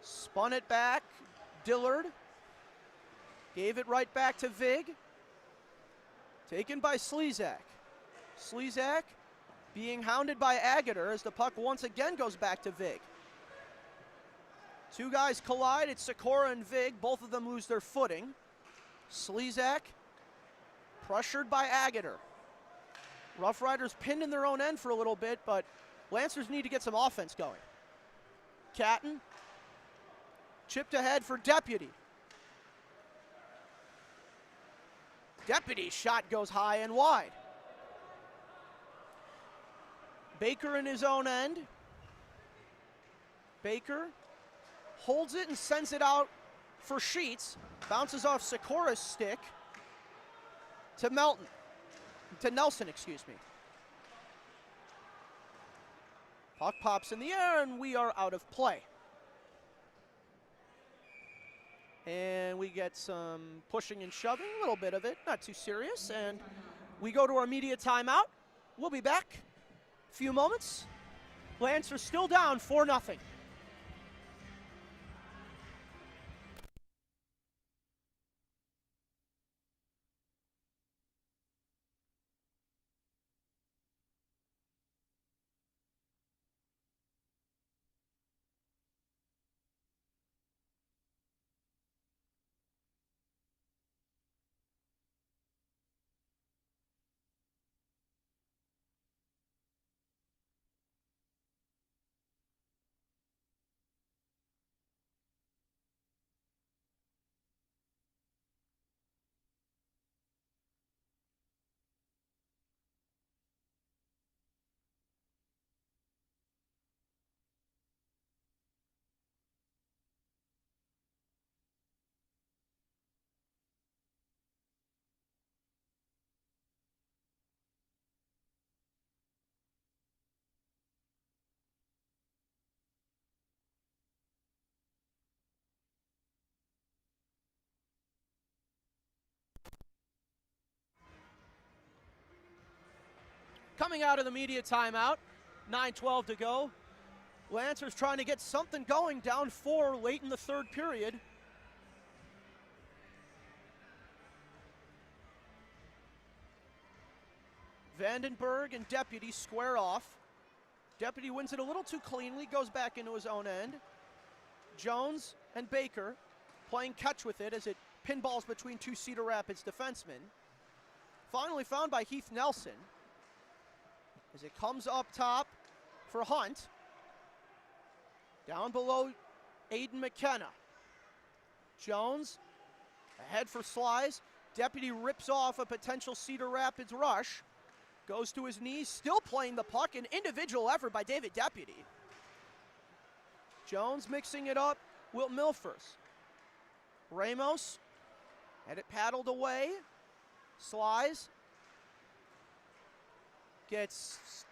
spun it back. Dillard gave it right back to Vig. Taken by Slezak. Slezak being hounded by Agater as the puck once again goes back to Vig. Two guys collide. It's Sikora and Vig. Both of them lose their footing. Slezak pressured by Agater. RoughRiders pinned in their own end for a little bit, but Lancers need to get some offense going. Catton chipped ahead for Deputy. Deputy's shot goes high and wide. Baker in his own end. Baker holds it and sends it out for Sheets. Bounces off Sikora's stick to Nelson, excuse me. Puck pops in the air and we are out of play. And we get some pushing and shoving, a little bit of it, not too serious. And we go to our media timeout. We'll be back a few moments. Lancers still down 4-0. Coming out of the media timeout, 9:12 to go. Lancers trying to get something going, down 4 late in the third period. Vandenberg and Deputy square off. Deputy wins it a little too cleanly, goes back into his own end. Jones and Baker playing catch with it as it pinballs between two Cedar Rapids defensemen. Finally found by Heath Nelson as it comes up top for Hunt. Down below, Aiden McKenna. Jones ahead for Slice. Deputy rips off a potential Cedar Rapids rush. Goes to his knees, still playing the puck. An individual effort by David Deputy. Jones mixing it up. Wilt Milfers. Ramos had it paddled away. Slice gets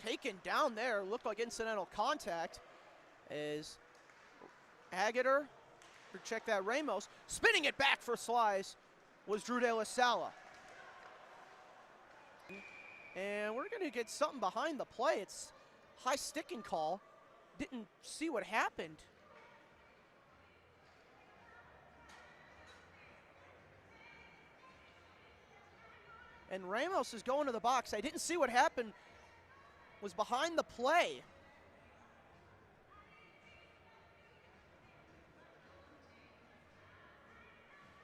taken down there. Looked like incidental contact as Agater, or check that, Ramos, spinning it back for Slice was Drew De La Sala. And we're going to get something behind the play. It's high sticking call. Didn't see what happened. And Ramos is going to the box. I didn't see what happened. Was behind the play.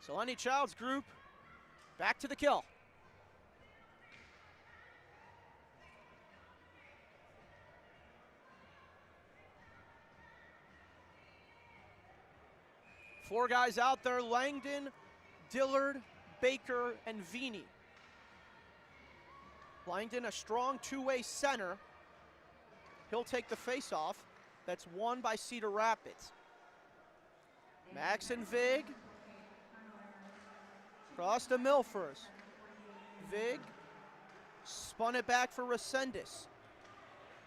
So Lenny Child's group back to the kill. Four guys out there: Langdon, Dillard, Baker, and Vini. Langdon, a strong two-way center. He'll take the face-off. That's won by Cedar Rapids. Max and Vig. Cross to Milfers. Vig spun it back for Resendez.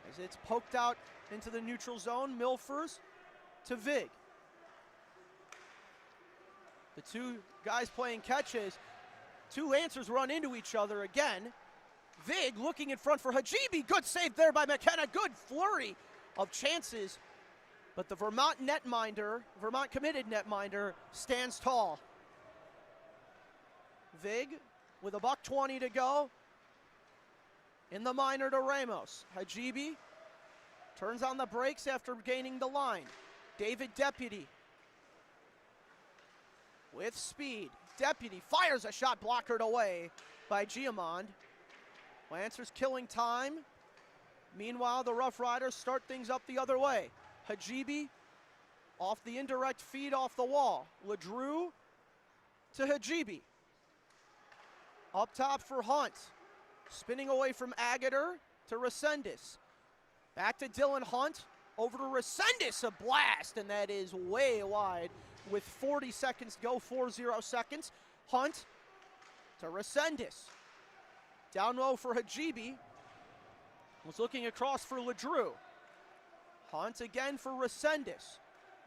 As it's poked out into the neutral zone, Milfers to Vig. The two guys playing catches. Two Lancers run into each other again. Vig looking in front for Hajibi. Good save there by McKenna. Good flurry of chances. But the Vermont committed netminder stands tall. Vig with $1:20 to go. In the minor to Ramos. Hajibi turns on the brakes after gaining the line. David Deputy with speed. Deputy fires a shot blockered away by Giamond. Lancers killing time. Meanwhile, the RoughRiders start things up the other way. Hajibi off the indirect feed off the wall. LeDrew to Hajibi. Up top for Hunt. Spinning away from Agater to Resendez. Back to Dylan Hunt. Over to Resendez, a blast, and that is way wide with 40 seconds to go, 40 seconds. Hunt to Resendez. Down low for Hajibi. Was looking across for LeDrew. Hunt again for Resendez.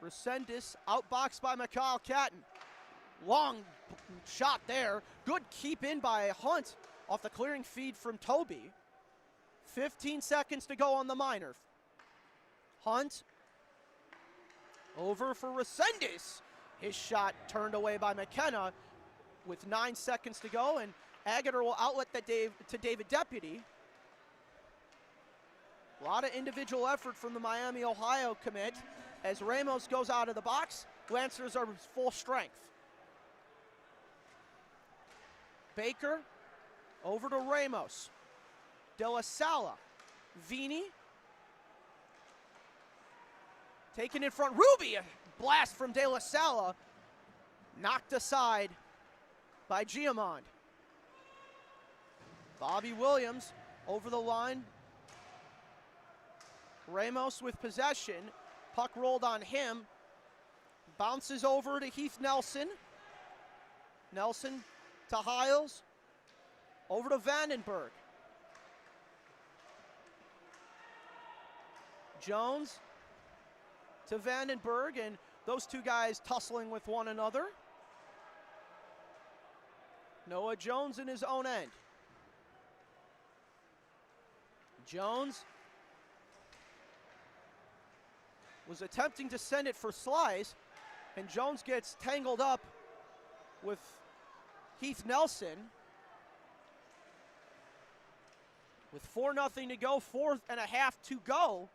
Resendez outboxed by Mikhail Catton. Long shot there. Good keep in by Hunt off the clearing feed from Toby. 15 seconds to go on the minor. Hunt over for Resendez. His shot turned away by McKenna with 9 seconds to go, and Agater will outlet that to David Deputy. A lot of individual effort from the Miami, Ohio commit as Ramos goes out of the box. Lancers are full strength. Baker over to Ramos. De La Sala. Vini. Taken in front. Ruby. A blast from De La Sala. Knocked aside by Giamond. Bobby Williams over the line. Ramos with possession. Puck rolled on him. Bounces over to Heath Nelson. Nelson to Hiles. Over to Vandenberg. Jones to Vandenberg, and those two guys tussling with one another. Noah Jones in his own end. Jones was attempting to send it for Slice, and Jones gets tangled up with Heath Nelson. With 4-0 to go, 4.5 to go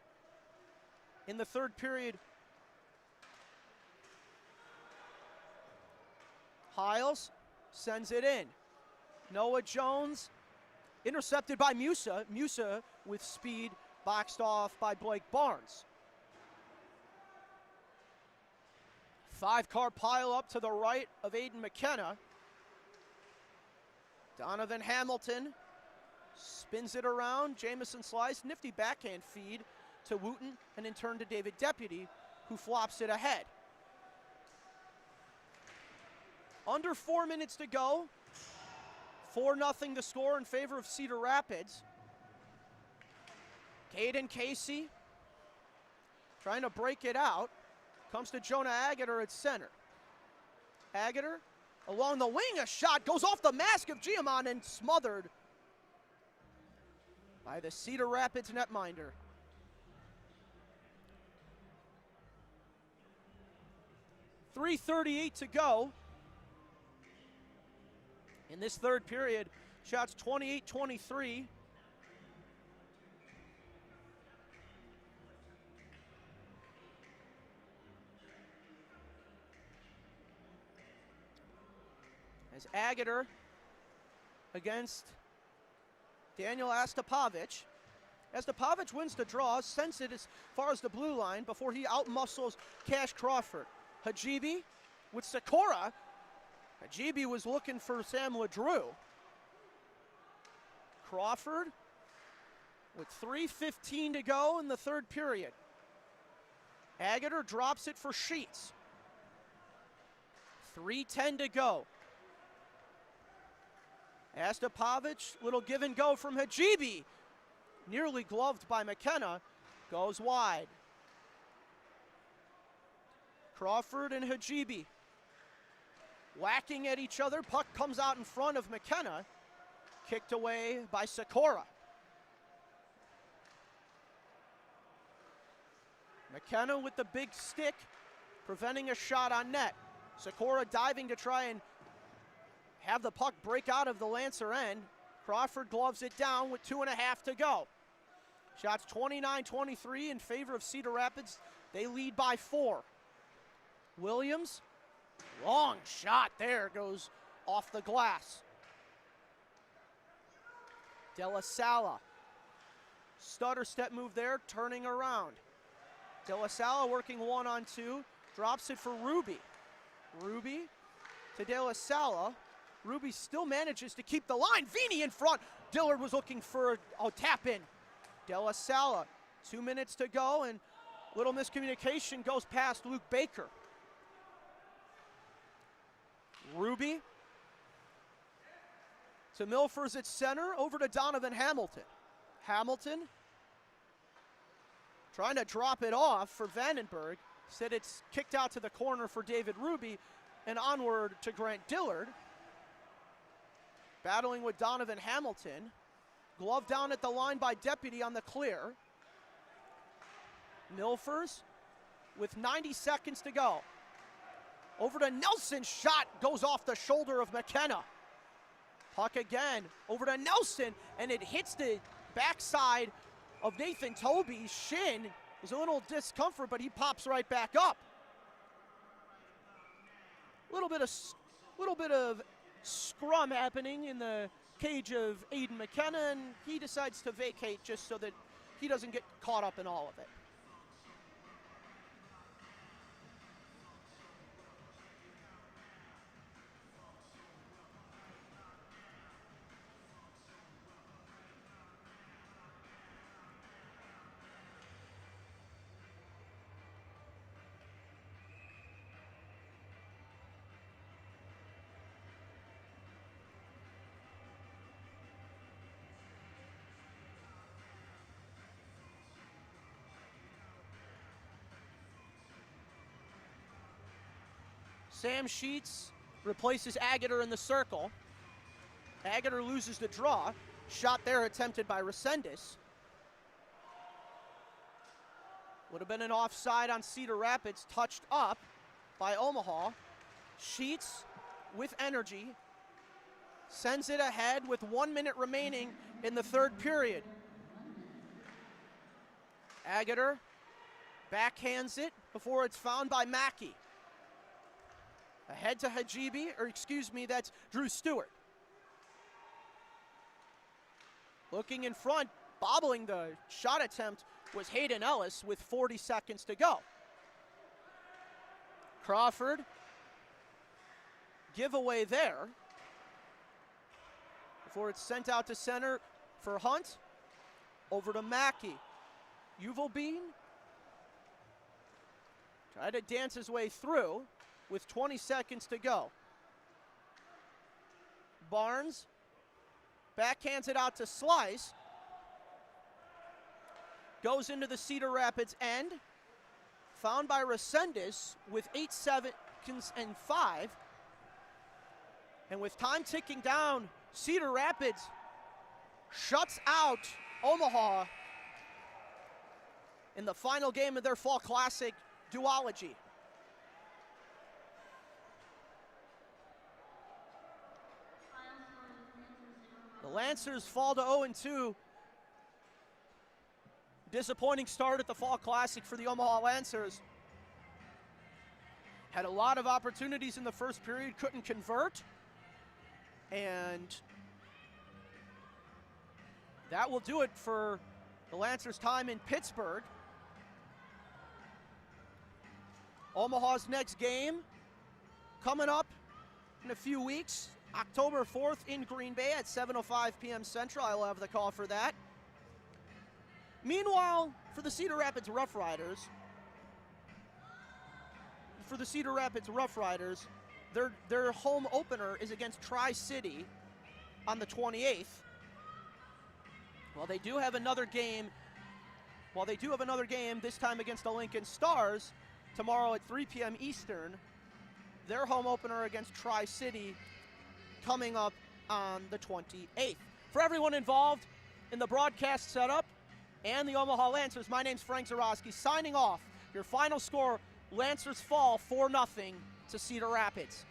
in the third period. Hiles sends it in. Noah Jones intercepted by Musa. Musa with speed, boxed off by Blake Barnes. 5-car pile up to the right of Aiden McKenna. Donovan Hamilton spins it around. Jamison Slice, nifty backhand feed to Wooten, and in turn to David Deputy, who flops it ahead. Under 4 minutes to go. 4-0 the score in favor of Cedar Rapids. Caden Casey trying to break it out. Comes to Jonah Agater at center. Agater along the wing, a shot goes off the mask of Giamond and smothered by the Cedar Rapids netminder. .338 to go in this third period. Shots 28-23. As Agater against Daniel Astapovich. Astapovich wins the draw, sends it as far as the blue line before he outmuscles Cash Crawford. Hajibi with Sikora. Hajibi was looking for Sam LeDrew. Crawford with 3:15 to go in the third period. Agater drops it for Sheets. 3:10 to go. Astapovich, little give and go from Hajibi. Nearly gloved by McKenna, goes wide. Crawford and Hajibi whacking at each other. Puck comes out in front of McKenna. Kicked away by Sikora. McKenna with the big stick, preventing a shot on net. Sikora diving to try and have the puck break out of the Lancer end. Crawford gloves it down with 2.5 to go. Shots 29-23 in favor of Cedar Rapids. They lead by 4. Williams, long shot there, goes off the glass. De La Sala, stutter step move there, turning around. De La Sala working 1-on-2, drops it for Ruby. Ruby to De La Sala. Ruby still manages to keep the line. Vini in front. Dillard was looking for a tap in. De La Sala, 2 minutes to go, and little miscommunication goes past Luke Baker. Ruby to Milfors at center, over to Donovan Hamilton. Hamilton trying to drop it off for Vandenberg. Said it's kicked out to the corner for David Ruby, and onward to Grant Dillard. Battling with Donovan Hamilton. Glove down at the line by Deputy on the clear. Milfors with 90 seconds to go. Over to Nelson, shot goes off the shoulder of McKenna. Puck again, over to Nelson, and it hits the backside of Nathan Toby's shin. There's a little discomfort, but he pops right back up. Little bit of scrum happening in the cage of Aiden McKenna, and he decides to vacate just so that he doesn't get caught up in all of it. Sam Sheets replaces Agater in the circle. Agater loses the draw. Shot there attempted by Resendez. Would have been an offside on Cedar Rapids, touched up by Omaha. Sheets with energy sends it ahead with 1 minute remaining in the third period. Agater backhands it before it's found by Mackey. Ahead to Hajibi, or excuse me, that's Drew Stewart. Looking in front, bobbling the shot attempt was Hayden Ellis with 40 seconds to go. Crawford, giveaway there. Before it's sent out to center for Hunt. Over to Mackey. Uvalbean tried to dance his way through with 20 seconds to go. Barnes backhands it out to Slice. Goes into the Cedar Rapids end. Found by Resendez with 8 seconds and 5. And with time ticking down, Cedar Rapids shuts out Omaha in the final game of their Fall Classic duology. The Lancers fall to 0-2. Disappointing start at the Fall Classic for the Omaha Lancers. Had a lot of opportunities in the first period, couldn't convert. And that will do it for the Lancers' time in Pittsburgh. Omaha's next game coming up in a few weeks. October 4th in Green Bay at 7:05 p.m. Central. I will have the call for that. Meanwhile, for the Cedar Rapids RoughRiders, their home opener is against Tri-City on the 28th. While they do have another game, this time against the Lincoln Stars tomorrow at 3 p.m. Eastern, their home opener against Tri-City coming up on the 28th. For everyone involved in the broadcast setup and the Omaha Lancers, my name's Frank Zarowski, signing off. Your final score, Lancers fall 4-0 to Cedar Rapids.